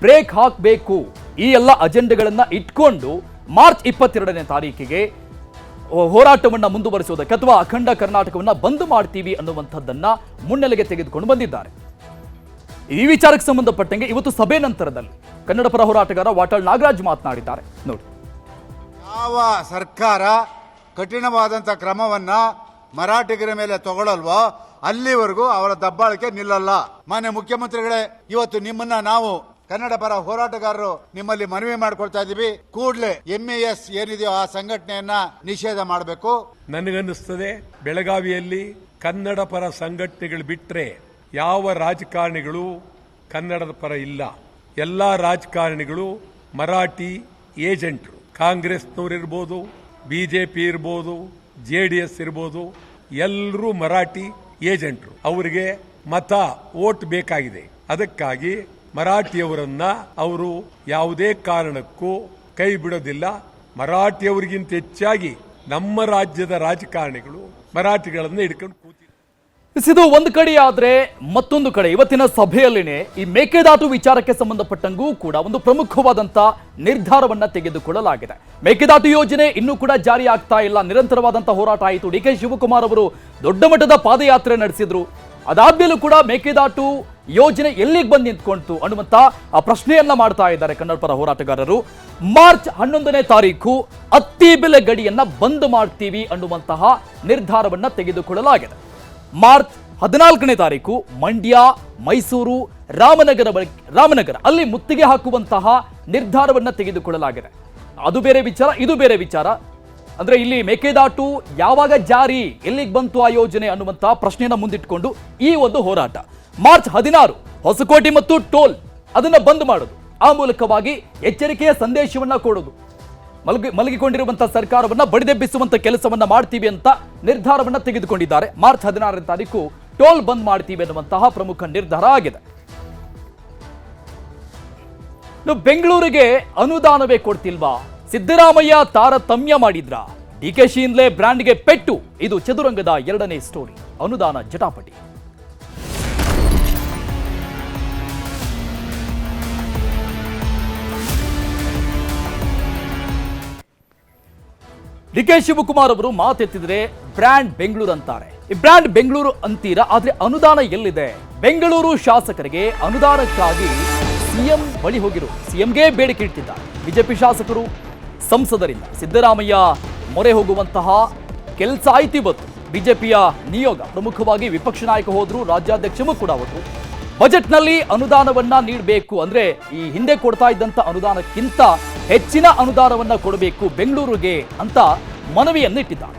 ಬ್ರೇಕ್ ಹಾಕಬೇಕು. ಈ ಎಲ್ಲ ಅಜೆಂಡೆಗಳನ್ನ ಇಟ್ಕೊಂಡು ಮಾರ್ಚ್ 22ನೇ ತಾರೀಕಿಗೆ ಹೋರಾಟವನ್ನ ಮುಂದುವರಿಸುವುದಕ್ಕೆ ಅಥವಾ ಅಖಂಡ ಕರ್ನಾಟಕವನ್ನ ಬಂದ್ ಮಾಡ್ತೀವಿ ಅನ್ನುವಂಥದ್ದನ್ನ ಮುನ್ನೆಲೆಗೆ ತೆಗೆದುಕೊಂಡು ಬಂದಿದ್ದಾರೆ. ಈ ವಿಚಾರಕ್ಕೆ ಸಂಬಂಧಪಟ್ಟಂಗೆ ಇವತ್ತು ಸಭೆ ನಂತರದಲ್ಲಿ ಕನ್ನಡ ಪರ ಹೋರಾಟಗಾರ ವಾಟಾಳ್ ನಾಗರಾಜ್ ಮಾತನಾಡಿದ್ದಾರೆ. ನೋಡಿ, ಯಾವ ಸರ್ಕಾರ ಕಠಿಣವಾದಂಥ ಕ್ರಮವನ್ನ ಮರಾಠಿಗರ ಮೇಲೆ ತಗೊಳ್ಳಲ್ವೋ ಅಲ್ಲಿವರೆಗೂ ಅವರ ದಬ್ಬಾಳಿಕೆ ನಿಲ್ಲಲ್ಲ. ಮಾನ್ಯ ಮುಖ್ಯಮಂತ್ರಿಗಳೇ, ಇವತ್ತು ನಿಮ್ಮನ್ನ ನಾವು ಕನ್ನಡ ಪರ ಹೋರಾಟಗಾರರು ನಿಮ್ಮಲ್ಲಿ ಮನವಿ ಮಾಡ್ಕೊಳ್ತಾ ಇದೀವಿ. ಕೂಡಲೇ MES ಏನಿದೆಯೋ ಆ ಸಂಘಟನೆಯನ್ನ ನಿಷೇಧ ಮಾಡಬೇಕು. ನನಗನ್ನಿಸ್ತದೆ ಬೆಳಗಾವಿಯಲ್ಲಿ ಕನ್ನಡ ಪರ ಸಂಘಟನೆಗಳು ಬಿಟ್ರೆ ಯಾವ ರಾಜಕಾರಣಿಗಳು ಕನ್ನಡದ ಪರ ಇಲ್ಲ. ಎಲ್ಲ ರಾಜಕಾರಣಿಗಳು ಮರಾಠಿ ಏಜೆಂಟ್ರು. ಕಾಂಗ್ರೆಸ್ನವರಿರ್ಬೋದು, BJP ಇರ್ಬೋದು, JDS ಇರ್ಬೋದು, ಎಲ್ಲರೂ ಮರಾಠಿ ಏಜೆಂಟ್ರು. ಅವರಿಗೆ ಮತ ವೋಟ್ ಬೇಕಾಗಿದೆ. ಅದಕ್ಕಾಗಿ ಮರಾಠಿಯವರನ್ನ ಅವರು ಯಾವುದೇ ಕಾರಣಕ್ಕೂ ಕೈ ಬಿಡೋದಿಲ್ಲ. ಮರಾಠಿಯವರಿಗಿಂತ ಹೆಚ್ಚಾಗಿ ನಮ್ಮ ರಾಜ್ಯದ ರಾಜಕಾರಣಿಗಳು ಮರಾಠಿಗಳನ್ನು ಹಿಡ್ಕೊಂಡು ಕೂತಿದ್ದಾರೆ. ಇದು ಒಂದು ಕಡೆ ಆದ್ರೆ, ಮತ್ತೊಂದು ಕಡೆ ಇವತ್ತಿನ ಸಭೆಯಲ್ಲಿನೇ ಈ ಮೇಕೆದಾಟು ವಿಚಾರಕ್ಕೆ ಸಂಬಂಧಪಟ್ಟಂಗೂ ಕೂಡ ಒಂದು ಪ್ರಮುಖವಾದಂತ ನಿರ್ಧಾರವನ್ನ ತೆಗೆದುಕೊಳ್ಳಲಾಗಿದೆ. ಮೇಕೆದಾಟು ಯೋಜನೆ ಇನ್ನೂ ಕೂಡ ಜಾರಿ ಆಗ್ತಾ ಇಲ್ಲ, ನಿರಂತರವಾದಂತಹ ಹೋರಾಟ ಆಯಿತು. DK ಶಿವಕುಮಾರ್ ಅವರು ದೊಡ್ಡ ಮಟ್ಟದ ಪಾದಯಾತ್ರೆ ನಡೆಸಿದ್ರು. ಅದಾದ್ಮೇಲೂ ಕೂಡ ಮೇಕೆದಾಟು ಯೋಜನೆ ಎಲ್ಲಿಗೆ ಬಂದು ನಿಂತ್ಕೊಂತು ಅನ್ನುವಂತ ಆ ಪ್ರಶ್ನೆಯನ್ನ ಮಾಡ್ತಾ ಇದ್ದಾರೆ ಕನ್ನಡ ಪರ ಹೋರಾಟಗಾರರು. ಮಾರ್ಚ್ 11ನೇ ತಾರೀಕು ಅತ್ತಿ ಬೆಲೆ ಗಡಿಯನ್ನ ಬಂದ್ ಮಾಡ್ತೀವಿ ಅನ್ನುವಂತಹ ನಿರ್ಧಾರವನ್ನ ತೆಗೆದುಕೊಳ್ಳಲಾಗಿದೆ. ಮಾರ್ಚ್ 14ನೇ ತಾರೀಕು ಮಂಡ್ಯ, ಮೈಸೂರು, ರಾಮನಗರ ಅಲ್ಲಿ ಮುತ್ತಿಗೆ ಹಾಕುವಂತಹ ನಿರ್ಧಾರವನ್ನ ತೆಗೆದುಕೊಳ್ಳಲಾಗಿದೆ. ಅದು ಬೇರೆ ವಿಚಾರ, ಇದು ಬೇರೆ ವಿಚಾರ. ಅಂದ್ರೆ ಇಲ್ಲಿ ಮೇಕೆದಾಟು ಯಾವಾಗ ಜಾರಿ, ಎಲ್ಲಿಗೆ ಬಂತು ಆ ಯೋಜನೆ ಅನ್ನುವಂತಹ ಪ್ರಶ್ನೆಯನ್ನ ಮುಂದಿಟ್ಟುಕೊಂಡು ಈ ಒಂದು ಹೋರಾಟ. ಮಾರ್ಚ್ 16 ಹೊಸಕೋಟೆ ಮತ್ತು ಟೋಲ್ ಅದನ್ನ ಬಂದ್ ಮಾಡೋದು, ಆ ಮೂಲಕವಾಗಿ ಎಚ್ಚರಿಕೆಯ ಸಂದೇಶವನ್ನ ಕೊಡೋದು, ಮಲಗಿಕೊಂಡಿರುವಂತಹ ಸರ್ಕಾರವನ್ನ ಬಡಿದೆಬ್ಬಿಸುವಂತ ಕೆಲಸವನ್ನ ಮಾಡ್ತೀವಿ ಅಂತ ನಿರ್ಧಾರವನ್ನ ತೆಗೆದುಕೊಂಡಿದ್ದಾರೆ. ಮಾರ್ಚ್ 16ನೇ ತಾರೀಕು ಟೋಲ್ ಬಂದ್ ಮಾಡ್ತೀವಿ ಅನ್ನುವಂತಹ ಪ್ರಮುಖ ನಿರ್ಧಾರ ಆಗಿದೆ. ಬೆಂಗಳೂರಿಗೆ ಅನುದಾನವೇ ಕೊಡ್ತಿಲ್ವಾ? ಸಿದ್ದರಾಮಯ್ಯ ತಾರತಮ್ಯ ಮಾಡಿದ್ರ? DK ಶಿಂದ್ಲೆ ಬ್ರ್ಯಾಂಡ್ಗೆ ಪೆಟ್ಟು. ಇದು ಚದುರಂಗದ 2ನೇ ಸ್ಟೋರಿ. ಅನುದಾನ ಜಟಾಪಟಿ. DK ಶಿವಕುಮಾರ್ ಅವರು ಮಾತೆತ್ತಿದ್ರೆ ಬ್ರ್ಯಾಂಡ್ ಬೆಂಗಳೂರು ಅಂತಾರೆ. ಈ ಬ್ರ್ಯಾಂಡ್ ಬೆಂಗಳೂರು ಅಂತೀರಾ, ಆದ್ರೆ ಅನುದಾನ ಎಲ್ಲಿದೆ? ಬೆಂಗಳೂರು ಶಾಸಕರಿಗೆ ಅನುದಾನಕ್ಕಾಗಿ ಸಿಎಂ ಬಳಿ ಹೋಗಿರು, ಸಿಎಂಗೆ ಬೇಡಿಕೆ ಇಟ್ಟಿದ್ದಾರೆ. ಬಿಜೆಪಿ ಶಾಸಕರು, ಸಂಸದರಿಂದ ಸಿದ್ದರಾಮಯ್ಯ ಮೊರೆ ಹೋಗುವಂತಹ ಕೆಲಸ ಆಯ್ತು ಇವತ್ತು. ಬಿಜೆಪಿಯ ನಿಯೋಗ, ಪ್ರಮುಖವಾಗಿ ವಿಪಕ್ಷ ನಾಯಕ ಹೋದ್ರು, ರಾಜ್ಯಾಧ್ಯಕ್ಷರು ಕೂಡ ಹೋದ್ರು. ಬಜೆಟ್ನಲ್ಲಿ ಅನುದಾನವನ್ನ ನೀಡಬೇಕು, ಅಂದ್ರೆ ಈ ಹಿಂದೆ ಕೊಡ್ತಾ ಇದ್ದಂತ ಅನುದಾನಕ್ಕಿಂತ ಹೆಚ್ಚಿನ ಅನುದಾನವನ್ನ ಕೊಡಬೇಕು ಬೆಂಗಳೂರಿಗೆ ಅಂತ ಮನವಿಯನ್ನಿಟ್ಟಿದ್ದಾರೆ.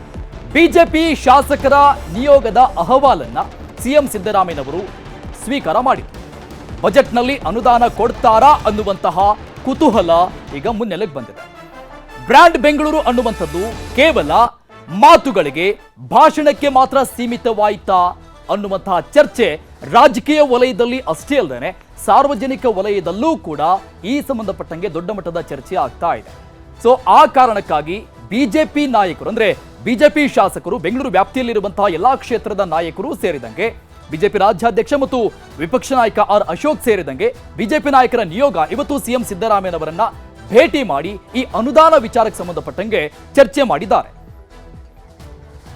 ಬಿಜೆಪಿ ಶಾಸಕರ ನಿಯೋಗದ ಅಹವಾಲನ್ನ ಸಿಎಂ ಸಿದ್ದರಾಮಯ್ಯನವರು ಸ್ವೀಕಾರ ಮಾಡಿದರು. ಬಜೆಟ್ನಲ್ಲಿ ಅನುದಾನ ಕೊಡ್ತಾರಾ ಅನ್ನುವಂತಹ ಕುತೂಹಲ ಈಗ ಮುನ್ನೆಲೆಗೆ ಬಂದಿದೆ. ಬ್ರ್ಯಾಂಡ್ ಬೆಂಗಳೂರು ಅನ್ನುವಂಥದ್ದು ಕೇವಲ ಮಾತುಗಳಿಗೆ, ಭಾಷಣಕ್ಕೆ ಮಾತ್ರ ಸೀಮಿತವಾಯಿತಾ ಅನ್ನುವಂತಹ ಚರ್ಚೆ ರಾಜಕೀಯ ವಲಯದಲ್ಲಿ ಅಷ್ಟೇ ಅಲ್ಲದೆ ಸಾರ್ವಜನಿಕ ವಲಯದಲ್ಲೂ ಕೂಡ ಈ ಸಂಬಂಧಪಟ್ಟಂಗೆ ದೊಡ್ಡ ಮಟ್ಟದ ಚರ್ಚೆ ಆಗ್ತಾ ಇದೆ. ಸೊ ಆ ಕಾರಣಕ್ಕಾಗಿ ಬಿಜೆಪಿ ನಾಯಕರು ಅಂದ್ರೆ ಬಿಜೆಪಿ ಶಾಸಕರು, ಬೆಂಗಳೂರು ವ್ಯಾಪ್ತಿಯಲ್ಲಿರುವಂತಹ ಎಲ್ಲಾ ಕ್ಷೇತ್ರದ ನಾಯಕರು ಸೇರಿದಂಗೆ ಬಿಜೆಪಿ ರಾಜ್ಯಾಧ್ಯಕ್ಷ ಮತ್ತು ವಿಪಕ್ಷ ನಾಯಕ ಆರ್ ಅಶೋಕ್ ಸೇರಿದಂಗೆ ಬಿಜೆಪಿ ನಾಯಕರ ನಿಯೋಗ ಇವತ್ತು ಸಿಎಂ ಸಿದ್ದರಾಮಯ್ಯನವರನ್ನ ಭೇಟಿ ಮಾಡಿ ಈ ಅನುದಾನ ವಿಚಾರಕ್ಕೆ ಸಂಬಂಧಪಟ್ಟಂಗೆ ಚರ್ಚೆ ಮಾಡಿದ್ದಾರೆ.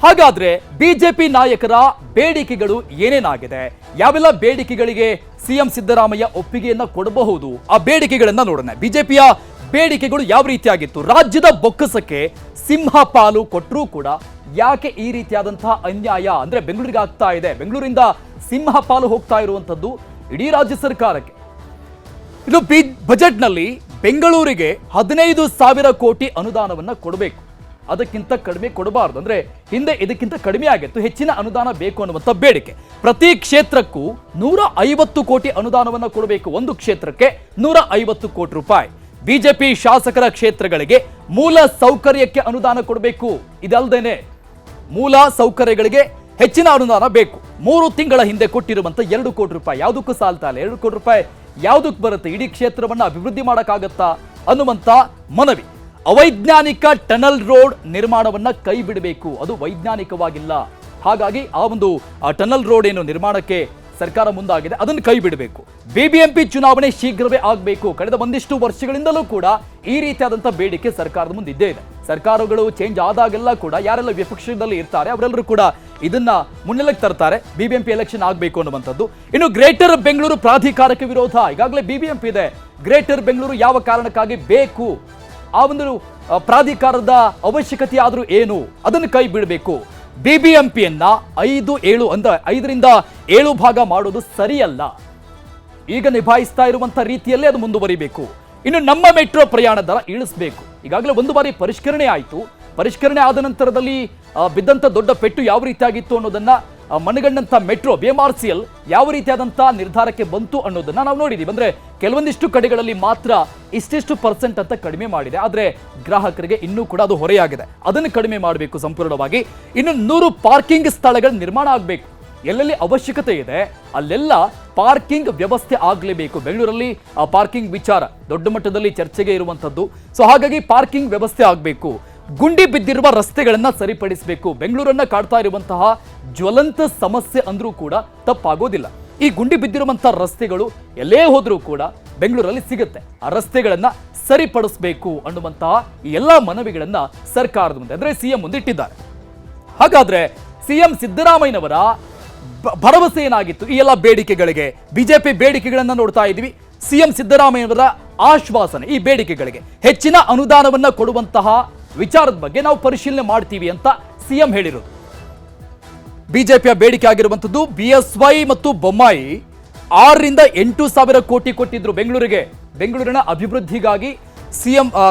ಹಾಗಾದ್ರೆ ಬಿಜೆಪಿ ನಾಯಕರ ಬೇಡಿಕೆಗಳು ಏನೇನಾಗಿದೆ, ಯಾವೆಲ್ಲ ಬೇಡಿಕೆಗಳಿಗೆ ಸಿಎಂ ಸಿದ್ದರಾಮಯ್ಯ ಒಪ್ಪಿಗೆಯನ್ನ ಕೊಡಬಹುದು, ಆ ಬೇಡಿಕೆಗಳನ್ನ ನೋಡೋಣ. ಬಿಜೆಪಿಯ ಬೇಡಿಕೆಗಳು ಯಾವ ರೀತಿಯಾಗಿತ್ತು? ರಾಜ್ಯದ ಬೊಕ್ಕಸಕ್ಕೆ ಸಿಂಹ ಪಾಲು ಕೊಟ್ಟರೂ ಕೂಡ ಯಾಕೆ ಈ ರೀತಿಯಾದಂತಹ ಅನ್ಯಾಯ ಅಂದ್ರೆ ಬೆಂಗಳೂರಿಗೆ ಆಗ್ತಾ ಇದೆ? ಬೆಂಗಳೂರಿಂದ ಸಿಂಹ ಪಾಲು ಹೋಗ್ತಾ ಇರುವಂತದ್ದು ಇಡೀ ರಾಜ್ಯ ಸರ್ಕಾರಕ್ಕೆ. ಇದು ಬಜೆಟ್ನಲ್ಲಿ ಬೆಂಗಳೂರಿಗೆ 15,000 ಕೋಟಿ ಅನುದಾನವನ್ನ ಕೊಡಬೇಕು, ಅದಕ್ಕಿಂತ ಕಡಿಮೆ ಕೊಡಬಾರದು. ಅಂದ್ರೆ ಹಿಂದೆ ಇದಕ್ಕಿಂತ ಕಡಿಮೆ ಆಗಿತ್ತು, ಹೆಚ್ಚಿನ ಅನುದಾನ ಬೇಕು ಅನ್ನುವಂಥ ಬೇಡಿಕೆ. ಪ್ರತಿ ಕ್ಷೇತ್ರಕ್ಕೂ 150 ಕೋಟಿ ಅನುದಾನವನ್ನ ಕೊಡಬೇಕು, ಒಂದು ಕ್ಷೇತ್ರಕ್ಕೆ 150 ಕೋಟಿ ರೂಪಾಯಿ. ಬಿಜೆಪಿ ಶಾಸಕರ ಕ್ಷೇತ್ರಗಳಿಗೆ ಮೂಲ ಸೌಕರ್ಯಕ್ಕೆ ಅನುದಾನ ಕೊಡಬೇಕು. ಇದಲ್ದೇನೆ ಮೂಲ ಸೌಕರ್ಯಗಳಿಗೆ ಹೆಚ್ಚಿನ ಅನುದಾನ ಬೇಕು. 3 ತಿಂಗಳ ಹಿಂದೆ ಕೊಟ್ಟಿರುವಂತ 2 ಕೋಟಿ ರೂಪಾಯಿ ಯಾವುದಕ್ಕೂ ಸಾಲ್ತಾ ಇಲ್ಲ. 2 ಕೋಟಿ ರೂಪಾಯಿ ಯಾವುದಕ್ಕೆ ಬರುತ್ತೆ? ಇಡೀ ಕ್ಷೇತ್ರವನ್ನ ಅಭಿವೃದ್ಧಿ ಮಾಡಕ್ಕಾಗತ್ತಾ ಅನ್ನುವಂತ ಮನವಿ. ಅವೈಜ್ಞಾನಿಕ ಟನಲ್ ರೋಡ್ ನಿರ್ಮಾಣವನ್ನ ಕೈ ಬಿಡಬೇಕು, ಅದು ವೈಜ್ಞಾನಿಕವಾಗಿಲ್ಲ. ಹಾಗಾಗಿ ಆ ಒಂದು ಟನಲ್ ರೋಡ್ ಏನು ನಿರ್ಮಾಣಕ್ಕೆ ಸರ್ಕಾರ ಮುಂದಾಗಿದೆ ಅದನ್ನು ಕೈ ಬಿಡಬೇಕು. ಬಿಬಿಎಂಪಿ ಚುನಾವಣೆ ಶೀಘ್ರವೇ ಆಗಬೇಕು. ಕಳೆದ ಒಂದಿಷ್ಟು ವರ್ಷಗಳಿಂದಲೂ ಕೂಡ ಈ ರೀತಿಯಾದಂಥ ಬೇಡಿಕೆ ಸರ್ಕಾರದ ಮುಂದೆ ಇದ್ದೇ ಇದೆ. ಸರ್ಕಾರಗಳು ಚೇಂಜ್ ಆದಾಗೆಲ್ಲ ಕೂಡ ಯಾರೆಲ್ಲ ವಿಪಕ್ಷದಲ್ಲಿ ಇರ್ತಾರೆ ಅವರೆಲ್ಲರೂ ಕೂಡ ಇದನ್ನ ಮುನ್ನೆಲೆಗೆ ತರ್ತಾರೆ, ಬಿಬಿಎಂಪಿ ಎಲೆಕ್ಷನ್ ಆಗಬೇಕು ಅನ್ನುವಂಥದ್ದು. ಇನ್ನು ಗ್ರೇಟರ್ ಬೆಂಗಳೂರು ಪ್ರಾಧಿಕಾರಕ್ಕೆ ವಿರೋಧ, ಈಗಾಗಲೇ ಬಿಬಿಎಂಪಿ ಇದೆ. ಗ್ರೇಟರ್ ಬೆಂಗಳೂರು ಯಾವ ಕಾರಣಕ್ಕಾಗಿ ಬೇಕು, ಆ ಒಂದು ಪ್ರಾಧಿಕಾರದ ಅವಶ್ಯಕತೆ ಆದ್ರೂ ಏನು, ಅದನ್ನು ಕೈ ಬಿಡಬೇಕು. ಬಿಬಿಎಂಪಿಯನ್ನ 5ರಿಂದ 7 ಭಾಗ ಮಾಡೋದು ಸರಿಯಲ್ಲ. ಈಗ ನಿಭಾಯಿಸ್ತಾ ಇರುವಂತ ರೀತಿಯಲ್ಲೇ ಅದು ಮುಂದುವರಿಬೇಕು. ಇನ್ನು ನಮ್ಮ ಮೆಟ್ರೋ ಪ್ರಯಾಣ ದರ ಇಳಿಸಬೇಕು. ಈಗಾಗಲೇ ಒಂದು ಬಾರಿ ಪರಿಷ್ಕರಣೆ ಆಯಿತು. ಪರಿಷ್ಕರಣೆ ಆದ ನಂತರದಲ್ಲಿ ಬಿದ್ದಂತ ದೊಡ್ಡ ಪೆಟ್ಟು ಯಾವ ರೀತಿಯಾಗಿತ್ತು ಅನ್ನೋದನ್ನ ಮನಗಂಡಂತ ಮೆಟ್ರೋ BMRCL ಯಾವ ರೀತಿಯಾದಂತ ನಿರ್ಧಾರಕ್ಕೆ ಬಂತು ಅನ್ನೋದನ್ನ ನಾವು ನೋಡಿದೀವಿ. ಅಂದ್ರೆ ಕೆಲವೊಂದಿಷ್ಟು ಕಡೆಗಳಲ್ಲಿ ಮಾತ್ರ ಇಷ್ಟಿಷ್ಟು % ಅಂತ ಕಡಿಮೆ ಮಾಡಿದೆ, ಆದ್ರೆ ಗ್ರಾಹಕರಿಗೆ ಇನ್ನೂ ಕೂಡ ಅದು ಹೊರೆಯಾಗಿದೆ. ಅದನ್ನು ಕಡಿಮೆ ಮಾಡಬೇಕು ಸಂಪೂರ್ಣವಾಗಿ. ಇನ್ನು 100 ಪಾರ್ಕಿಂಗ್ ಸ್ಥಳಗಳ ನಿರ್ಮಾಣ ಆಗಬೇಕು. ಎಲ್ಲೆಲ್ಲಿ ಅವಶ್ಯಕತೆ ಇದೆ ಅಲ್ಲೆಲ್ಲ ಪಾರ್ಕಿಂಗ್ ವ್ಯವಸ್ಥೆ ಆಗಲೇಬೇಕು. ಬೆಂಗಳೂರಲ್ಲಿ ಪಾರ್ಕಿಂಗ್ ವಿಚಾರ ದೊಡ್ಡ ಮಟ್ಟದಲ್ಲಿ ಚರ್ಚೆಗೆ ಇರುವಂತದ್ದು. ಸೊ ಹಾಗಾಗಿ ಪಾರ್ಕಿಂಗ್ ವ್ಯವಸ್ಥೆ ಆಗಬೇಕು. ಗುಂಡಿ ಬಿದ್ದಿರುವ ರಸ್ತೆಗಳನ್ನ ಸರಿಪಡಿಸಬೇಕು. ಬೆಂಗಳೂರನ್ನ ಕಾಡ್ತಾ ಇರುವಂತಹ ಜ್ವಲಂತ ಸಮಸ್ಯೆ ಅಂದ್ರೂ ಕೂಡ ತಪ್ಪಾಗೋದಿಲ್ಲ. ಈ ಗುಂಡಿ ಬಿದ್ದಿರುವಂತಹ ರಸ್ತೆಗಳು ಎಲ್ಲೇ ಹೋದ್ರೂ ಕೂಡ ಬೆಂಗಳೂರಲ್ಲಿ ಸಿಗುತ್ತೆ. ಆ ರಸ್ತೆಗಳನ್ನ ಸರಿಪಡಿಸಬೇಕು ಅನ್ನುವಂತಹ ಈ ಎಲ್ಲಾ ಮನವಿಗಳನ್ನ ಸರ್ಕಾರದ ಮುಂದೆ ಅಂದ್ರೆ ಸಿಎಂ ಮುಂದೆ ಇಟ್ಟಿದ್ದಾರೆ. ಹಾಗಾದ್ರೆ ಸಿಎಂ ಸಿದ್ದರಾಮಯ್ಯನವರ ಭರವಸೆ ಏನಾಗಿತ್ತು ಈ ಎಲ್ಲ ಬೇಡಿಕೆಗಳಿಗೆ? ಬಿಜೆಪಿ ಬೇಡಿಕೆಗಳನ್ನ ನೋಡ್ತಾ ಇದ್ವಿ. ಸಿಎಂ ಸಿದ್ದರಾಮಯ್ಯನವರ ಆಶ್ವಾಸನೆ ಈ ಬೇಡಿಕೆಗಳಿಗೆ ಹೆಚ್ಚಿನ ಅನುದಾನವನ್ನ ಕೊಡುವಂತಹ ವಿಚಾರದ ಬಗ್ಗೆ ನಾವು ಪರಿಶೀಲನೆ ಮಾಡ್ತೀವಿ ಅಂತ ಸಿಎಂ ಹೇಳಿರೋದು. ಬಿಜೆಪಿಯ ಬೇಡಿಕೆ ಆಗಿರುವಂತದ್ದು BSY ಮತ್ತು ಬೊಮ್ಮಾಯಿ 6ರಿಂದ 8,000 ಕೋಟಿ ಕೊಟ್ಟಿದ್ರು ಬೆಂಗಳೂರಿಗೆ. ಬೆಂಗಳೂರಿನ ಅಭಿವೃದ್ಧಿಗಾಗಿ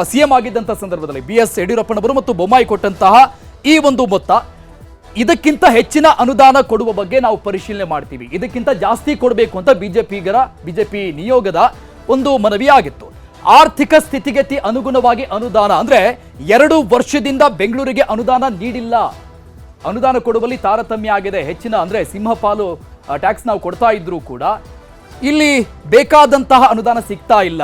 ಸಿಎಂ ಆಗಿದ್ದಂತ ಸಂದರ್ಭದಲ್ಲಿ BS ಯಡಿಯೂರಪ್ಪನವರು ಮತ್ತು ಬೊಮ್ಮಾಯಿ ಕೊಟ್ಟಂತಹ ಈ ಒಂದು ಮೊತ್ತ, ಇದಕ್ಕಿಂತ ಹೆಚ್ಚಿನ ಅನುದಾನ ಕೊಡುವ ಬಗ್ಗೆ ನಾವು ಪರಿಶೀಲನೆ ಮಾಡ್ತೀವಿ, ಇದಕ್ಕಿಂತ ಜಾಸ್ತಿ ಕೊಡಬೇಕು ಅಂತ ಬಿಜೆಪಿ ನಿಯೋಗದ ಒಂದು ಮನವಿ ಆಗಿತ್ತು. ಆರ್ಥಿಕ ಸ್ಥಿತಿಗತಿ ಅನುಗುಣವಾಗಿ ಅನುದಾನ ಅಂದ್ರೆ 2 ವರ್ಷದಿಂದ ಬೆಂಗಳೂರಿಗೆ ಅನುದಾನ ನೀಡಿಲ್ಲ. ಅನುದಾನ ಕೊಡುವಲ್ಲಿ ತಾರತಮ್ಯ ಆಗಿದೆ. ಹೆಚ್ಚಿನ ಅಂದ್ರೆ ಸಿಂಹಪಾಲು ಟ್ಯಾಕ್ಸ್ ನಾವು ಕೊಡ್ತಾ ಇದ್ರೂ ಕೂಡ ಇಲ್ಲಿ ಬೇಕಾದಂತಹ ಅನುದಾನ ಸಿಗ್ತಾ ಇಲ್ಲ.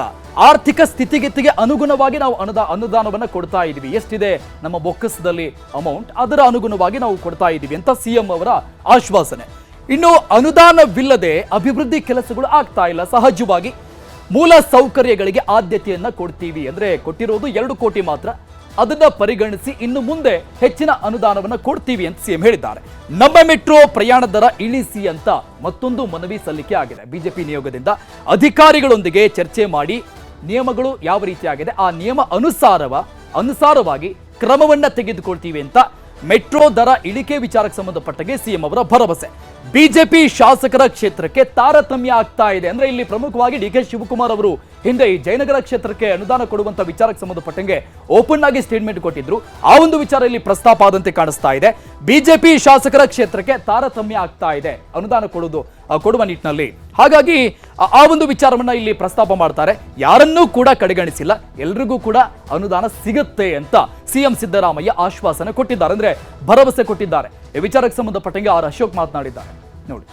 ಆರ್ಥಿಕ ಸ್ಥಿತಿಗತಿಗೆ ಅನುಗುಣವಾಗಿ ನಾವು ಅನುದಾನವನ್ನ ಕೊಡ್ತಾ ಇದೀವಿ. ಎಷ್ಟಿದೆ ನಮ್ಮ ಬೊಕ್ಕಸದಲ್ಲಿ ಅಮೌಂಟ್, ಅದರ ಅನುಗುಣವಾಗಿ ನಾವು ಕೊಡ್ತಾ ಇದೀವಿ ಅಂತ ಸಿಎಂ ಅವರ ಆಶ್ವಾಸನೆ. ಇನ್ನು ಅನುದಾನವಿಲ್ಲದೆ ಅಭಿವೃದ್ಧಿ ಕೆಲಸಗಳು ಆಗ್ತಾ ಇಲ್ಲ. ಸಹಜವಾಗಿ ಮೂಲ ಸೌಕರ್ಯಗಳಿಗೆ ಆದ್ಯತೆಯನ್ನ ಕೊಡ್ತೀವಿ ಅಂದ್ರೆ ಕೊಟ್ಟಿರೋದು 2 ಕೋಟಿ ಮಾತ್ರ, ಅದನ್ನ ಪರಿಗಣಿಸಿ ಇನ್ನು ಮುಂದೆ ಹೆಚ್ಚಿನ ಅನುದಾನವನ್ನ ಕೊಡ್ತೀವಿ ಅಂತ ಸಿಎಂ ಹೇಳಿದ್ದಾರೆ. ನಮ್ಮ ಮೆಟ್ರೋ ಪ್ರಯಾಣ ದರ ಇಳಿಸಿ ಅಂತ ಮತ್ತೊಂದು ಮನವಿ ಸಲ್ಲಿಕೆ ಆಗಿದೆ. ಬಿಜೆಪಿ ನಿಯೋಗದಿಂದ ಅಧಿಕಾರಿಗಳೊಂದಿಗೆ ಚರ್ಚೆ ಮಾಡಿ ನಿಯಮಗಳು ಯಾವ ರೀತಿಯಾಗಿದೆ ಆ ನಿಯಮ ಅನುಸಾರವಾಗಿ ಕ್ರಮವನ್ನ ತೆಗೆದುಕೊಳ್ತೀವಿ ಅಂತ ಮೆಟ್ರೋ ದರ ಇಳಿಕೆ ವಿಚಾರಕ್ಕೆ ಸಂಬಂಧಪಟ್ಟಂಗೆ ಸಿಎಂ ಅವರ ಭರವಸೆ. ಬಿಜೆಪಿ ಶಾಸಕರ ಕ್ಷೇತ್ರಕ್ಕೆ ತಾರತಮ್ಯ ಆಗ್ತಾ ಇದೆ ಅಂದ್ರೆ ಇಲ್ಲಿ ಪ್ರಮುಖವಾಗಿ ಡಿಕೆ ಶಿವಕುಮಾರ್ ಅವರು ಹಿಂದೆ ಈ ಜಯನಗರ ಕ್ಷೇತ್ರಕ್ಕೆ ಅನುದಾನ ಕೊಡುವಂತ ವಿಚಾರಕ್ಕೆ ಸಂಬಂಧಪಟ್ಟಂಗೆ ಓಪನ್ ಆಗಿ ಸ್ಟೇಟ್ಮೆಂಟ್ ಕೊಟ್ಟಿದ್ರು. ಆ ಒಂದು ವಿಚಾರ ಇಲ್ಲಿ ಪ್ರಸ್ತಾಪ ಆದಂತೆ ಕಾಣಿಸ್ತಾ ಇದೆ. ಬಿಜೆಪಿ ಶಾಸಕರ ಕ್ಷೇತ್ರಕ್ಕೆ ತಾರತಮ್ಯ ಆಗ್ತಾ ಇದೆ ಅನುದಾನ ಕೊಡುವ ನಿಟ್ಟಿನಲ್ಲಿ. ಹಾಗಾಗಿ ಆ ಒಂದು ವಿಚಾರವನ್ನ ಇಲ್ಲಿ ಪ್ರಸ್ತಾಪ ಮಾಡ್ತಾರೆ. ಯಾರನ್ನೂ ಕೂಡ ಕಡೆಗಣಿಸಿಲ್ಲ, ಎಲ್ರಿಗೂ ಕೂಡ ಅನುದಾನ ಸಿಗುತ್ತೆ ಅಂತ ಸಿಎಂ ಸಿದ್ದರಾಮಯ್ಯ ಆಶ್ವಾಸನೆ ಕೊಟ್ಟಿದ್ದಾರೆ, ಅಂದ್ರೆ ಭರವಸೆ ಕೊಟ್ಟಿದ್ದಾರೆ. ಈ ವಿಚಾರಕ್ಕೆ ಸಂಬಂಧಪಟ್ಟಂಗೆ ಆರ್ ಅಶೋಕ್ ಮಾತನಾಡಿದ್ದಾರೆ ನೋಡಿ.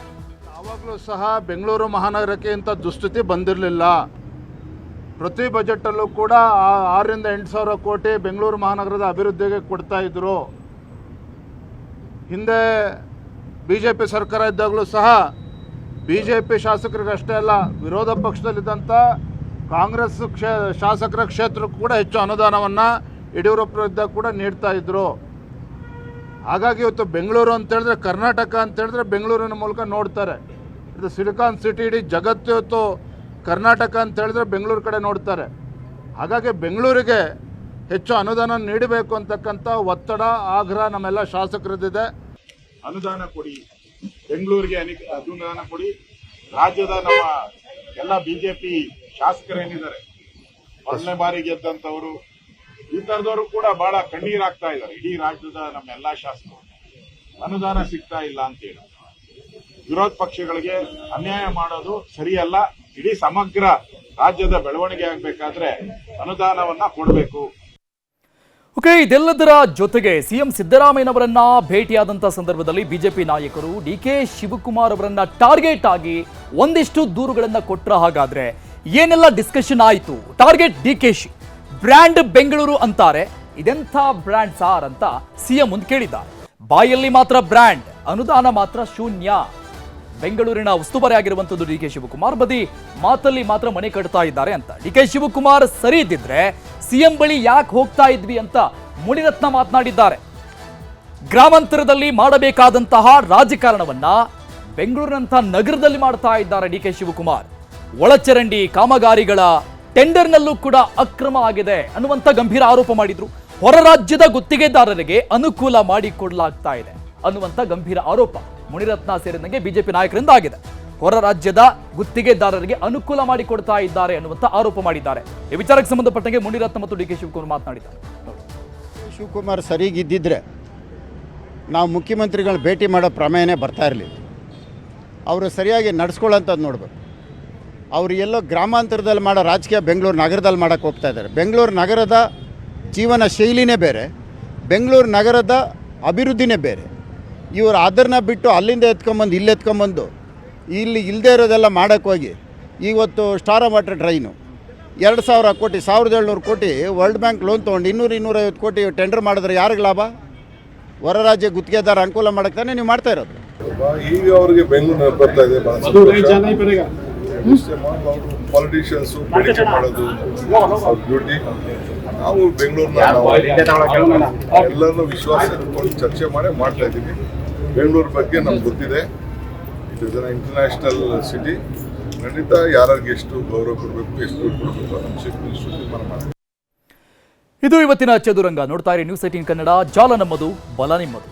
ಯಾವಾಗಲೂ ಸಹ ಬೆಂಗಳೂರು ಮಹಾನಗರಕ್ಕೆ ಇಂಥ ದುಸ್ಥಿತಿ ಬಂದಿರಲಿಲ್ಲ. ಪ್ರತಿ ಬಜೆಟಲ್ಲೂ ಕೂಡ 6ರಿಂದ 8 ಸಾವಿರ ಕೋಟಿ ಬೆಂಗಳೂರು ಮಹಾನಗರದ ಅಭಿವೃದ್ಧಿಗೆ ಕೊಡ್ತಾ ಇದ್ರು. ಹಿಂದೆ ಬಿಜೆಪಿ ಸರ್ಕಾರ ಇದ್ದಾಗಲೂ ಸಹ ಬಿಜೆಪಿ ಶಾಸಕರಿಗಷ್ಟೇ ಅಲ್ಲ, ವಿರೋಧ ಪಕ್ಷದಲ್ಲಿದ್ದಂಥ ಕಾಂಗ್ರೆಸ್ ಶಾಸಕರ ಕ್ಷೇತ್ರಕ್ಕೂ ಕೂಡ ಹೆಚ್ಚು ಅನುದಾನವನ್ನು ಯಡಿಯೂರಪ್ಪರಿದ್ದಾಗ ಕೂಡ ನೀಡ್ತಾ ಇದ್ರು. ಹಾಗಾಗಿ ಇವತ್ತು ಬೆಂಗಳೂರು ಅಂತ ಹೇಳಿದ್ರೆ, ಕರ್ನಾಟಕ ಅಂತ ಹೇಳಿದ್ರೆ ಬೆಂಗಳೂರಿನ ಮೂಲಕ ನೋಡ್ತಾರೆ. ಇದು ಸಿಲಿಕಾನ್ ಸಿಟಿ, ಇಡೀ ಜಗತ್ತು ಇವತ್ತು ಕರ್ನಾಟಕ ಅಂತ ಹೇಳಿದ್ರೆ ಬೆಂಗಳೂರು ಕಡೆ ನೋಡ್ತಾರೆ. ಹಾಗಾಗಿ ಬೆಂಗಳೂರಿಗೆ ಹೆಚ್ಚು ಅನುದಾನ ನೀಡಬೇಕು ಅಂತಕ್ಕಂಥ ಒತ್ತಡ, ಆಗ್ರಹ ನಮ್ಮೆಲ್ಲ ಶಾಸಕರದ್ದಿದೆ. ಅನುದಾನ ಕೊಡಿ, ಬೆಂಗಳೂರಿಗೆ ಅನುದಾನ ಕೊಡಿ. ರಾಜ್ಯದ ನಮ್ಮ ಎಲ್ಲ ಬಿಜೆಪಿ ಶಾಸಕರೇನಿದ್ದಾರೆ, ಮೊದಲನೇ ಬಾರಿ ಗೆದ್ದಂಥವರು, ಈ ತರದವರು ಕೂಡ ಬಹಳ ಕಣ್ಣೀರಾಗ್ತಾ ಇದ್ದಾರೆ. ಇಡೀ ರಾಜ್ಯದ ನಮ್ಮ ಎಲ್ಲಾ ಶಾಸಕರು ಅನುದಾನ ಸಿಗ್ತಾ ಇಲ್ಲ ಅಂತೇಳಿ ವಿರೋಧ ಪಕ್ಷಗಳಿಗೆ ಅನ್ಯಾಯ ಮಾಡೋದು ಸರಿಯಲ್ಲ. ಇಡೀ ಸಮಗ್ರ ರಾಜ್ಯದ ಬೆಳವಣಿಗೆ ಆಗಬೇಕಾದ್ರೆ ಅನುದಾನವನ್ನ ಕೊಡಬೇಕು. ಓಕೆ, ಇದೆಲ್ಲದರ ಜೊತೆಗೆ ಸಿಎಂ ಸಿದ್ದರಾಮಯ್ಯನವರನ್ನ ಭೇಟಿಯಾದಂತಹ ಸಂದರ್ಭದಲ್ಲಿ ಬಿಜೆಪಿ ನಾಯಕರು ಡಿಕೆ ಶಿವಕುಮಾರ್ ಅವರನ್ನ ಟಾರ್ಗೆಟ್ ಆಗಿ ಒಂದಿಷ್ಟು ದೂರುಗಳನ್ನ ಕೊಟ್ರ. ಹಾಗಾದ್ರೆ ಏನೆಲ್ಲ ಡಿಸ್ಕಷನ್ ಆಯಿತು? ಟಾರ್ಗೆಟ್ ಡಿಕೆಶಿ, ಬ್ರ್ಯಾಂಡ್ ಬೆಂಗಳೂರು ಅಂತಾರೆ, ಇದೆಂಥ ಬ್ರ್ಯಾಂಡ್ ಸಾರ್ ಅಂತ ಸಿಎಂ ಮುಂದೆ ಕೇಳಿದ್ದಾರೆ. ಬಾಯಲ್ಲಿ ಮಾತ್ರ ಬ್ರ್ಯಾಂಡ್, ಅನುದಾನ ಮಾತ್ರ ಶೂನ್ಯ. ಬೆಂಗಳೂರಿನ ಉಸ್ತುವಾರಿ ಆಗಿರುವಂತದ್ದು ಡಿಕೆ ಶಿವಕುಮಾರ್, ಬದಿ ಮಾತಲ್ಲಿ ಮಾತ್ರ ಮನೆ ಕಟ್ತಾ ಇದ್ದಾರೆ ಅಂತ. ಡಿಕೆ ಶಿವಕುಮಾರ್ ಸರಿ ಇದ್ದಿದ್ರೆ ಸಿಎಂ ಬಳಿ ಯಾಕೆ ಹೋಗ್ತಾ ಇದ್ವಿ ಅಂತ ಮುನಿರತ್ನ ಮಾತನಾಡಿದ್ದಾರೆ. ಗ್ರಾಮಾಂತರದಲ್ಲಿ ಮಾಡಬೇಕಾದಂತಹ ರಾಜಕಾರಣವನ್ನ ಬೆಂಗಳೂರಿನಂತಹ ನಗರದಲ್ಲಿ ಮಾಡ್ತಾ ಇದ್ದಾರೆ ಡಿಕೆ ಶಿವಕುಮಾರ್. ಒಳಚರಂಡಿ ಕಾಮಗಾರಿಗಳ ಟೆಂಡರ್ನಲ್ಲೂ ಕೂಡ ಅಕ್ರಮ ಆಗಿದೆ ಅನ್ನುವಂತ ಗಂಭೀರ ಆರೋಪ ಮಾಡಿದ್ರು. ಹೊರ ರಾಜ್ಯದ ಗುತ್ತಿಗೆದಾರರಿಗೆ ಅನುಕೂಲ ಮಾಡಿಕೊಡಲಾಗ್ತಾ ಇದೆ ಅನ್ನುವಂತ ಗಂಭೀರ ಆರೋಪ ಮುನಿರತ್ನ ಸೇರಿದಂಗೆ ಬಿಜೆಪಿ ನಾಯಕರಿಂದ ಆಗಿದೆ. ಹೊರ ರಾಜ್ಯದ ಗುತ್ತಿಗೆದಾರರಿಗೆ ಅನುಕೂಲ ಮಾಡಿಕೊಡ್ತಾ ಇದ್ದಾರೆ ಅನ್ನುವಂತ ಆರೋಪ ಮಾಡಿದ್ದಾರೆ. ಈ ವಿಚಾರಕ್ಕೆ ಸಂಬಂಧಪಟ್ಟಂಗೆ ಮುನಿರತ್ನ ಮತ್ತು ಡಿಕೆ ಶಿವಕುಮಾರ್ ಮಾತನಾಡಿದ್ದಾರೆ. ಶಿವಕುಮಾರ್ ಸರಿಗಿದ್ದಿದ್ರೆ ನಾವು ಮುಖ್ಯಮಂತ್ರಿಗಳನ್ನ ಭೇಟಿ ಮಾಡೋ ಪ್ರಮೇಯನೇ ಬರ್ತಾ ಇರಲಿಲ್ಲ. ಅವರು ಸರಿಯಾಗಿ ನಡೆಸ್ಕೊಳ್ಳೋಂಥದ್ದು ನೋಡ್ಬೇಕು. ಅವರು ಎಲ್ಲೋ ಗ್ರಾಮಾಂತರದಲ್ಲಿ ಮಾಡೋ ರಾಜಕೀಯ ಬೆಂಗಳೂರು ನಗರದಲ್ಲಿ ಮಾಡೋಕ್ಕೆ ಹೋಗ್ತಾ ಇದ್ದಾರೆ. ಬೆಂಗಳೂರು ನಗರದ ಜೀವನ ಶೈಲಿನೇ ಬೇರೆ, ಬೆಂಗಳೂರು ನಗರದ ಅಭಿವೃದ್ಧಿನೇ ಬೇರೆ. ಇವರು ಅದನ್ನು ಬಿಟ್ಟು ಅಲ್ಲಿಂದ ಎತ್ಕೊಂಬಂದು ಇಲ್ಲಿ ಎತ್ಕೊಂಬಂದು ಇಲ್ಲಿ ಇಲ್ಲದೆ ಇರೋದೆಲ್ಲ ಮಾಡೋಕ್ಕೆ ಹೋಗಿ ಇವತ್ತು ಸ್ಟಾರ್ ವಾಟರ್ ಟ್ರೈನು 2,000 ಕೋಟಿ 1,700 ಕೋಟಿ ವರ್ಲ್ಡ್ ಬ್ಯಾಂಕ್ ಲೋನ್ ತೊಗೊಂಡು 200-250 ಕೋಟಿ ಟೆಂಡರ್ ಮಾಡಿದ್ರೆ ಯಾರಿಗೆ ಲಾಭ? ಹೊರ ರಾಜ್ಯ ಗುತ್ತಿಗೆದಾರ ಅನುಕೂಲ ಮಾಡೋಕ್ಕೆ ತಾನೇ ನೀವು ಮಾಡ್ತಾ ಇರೋದು. ಈಗ ಅವರಿಗೆ ಬೆಂಗಳೂರು ಬರ್ತಾ ಇದೆ, ಪಾಲಿಟಿಷಿಯನ್ಸು ಬೇಡಿಕೆ ಮಾಡೋದು ಅವ್ರ ಡ್ಯೂಟಿ. ನಾವು ಬೆಂಗಳೂರಿನ ಎಲ್ಲರನ್ನೂ ವಿಶ್ವಾಸ ಇಟ್ಕೊಂಡು ಚರ್ಚೆ ಮಾಡ್ತಾ ಇದ್ದೀವಿ. ಬೆಂಗಳೂರು ಬಗ್ಗೆ ನಮ್ಗೆ ಗೊತ್ತಿದೆ, it is an international city. ಖಂಡಿತ ಯಾರಿಗೆ ಎಷ್ಟು ಗೌರವ ಕೊಡಬೇಕು, ಎಷ್ಟು ದುಡ್ಡು ಕೊಡಬೇಕು ನಮ್ಮ ಚೀಫ್ ಮಿನಿಸ್ಟರ್ ತೀರ್ಮಾನ ಮಾಡ್ತಾರೆ. ಇದು ಇವತ್ತಿನ ಚದುರಂಗ. ನೋಡ್ತಾ ಇರಿ ನ್ಯೂಸ್ 18 ಕನ್ನಡ. ಜಾಲ ನಮ್ಮದು, ಬಲ ನಿಮ್ಮದು.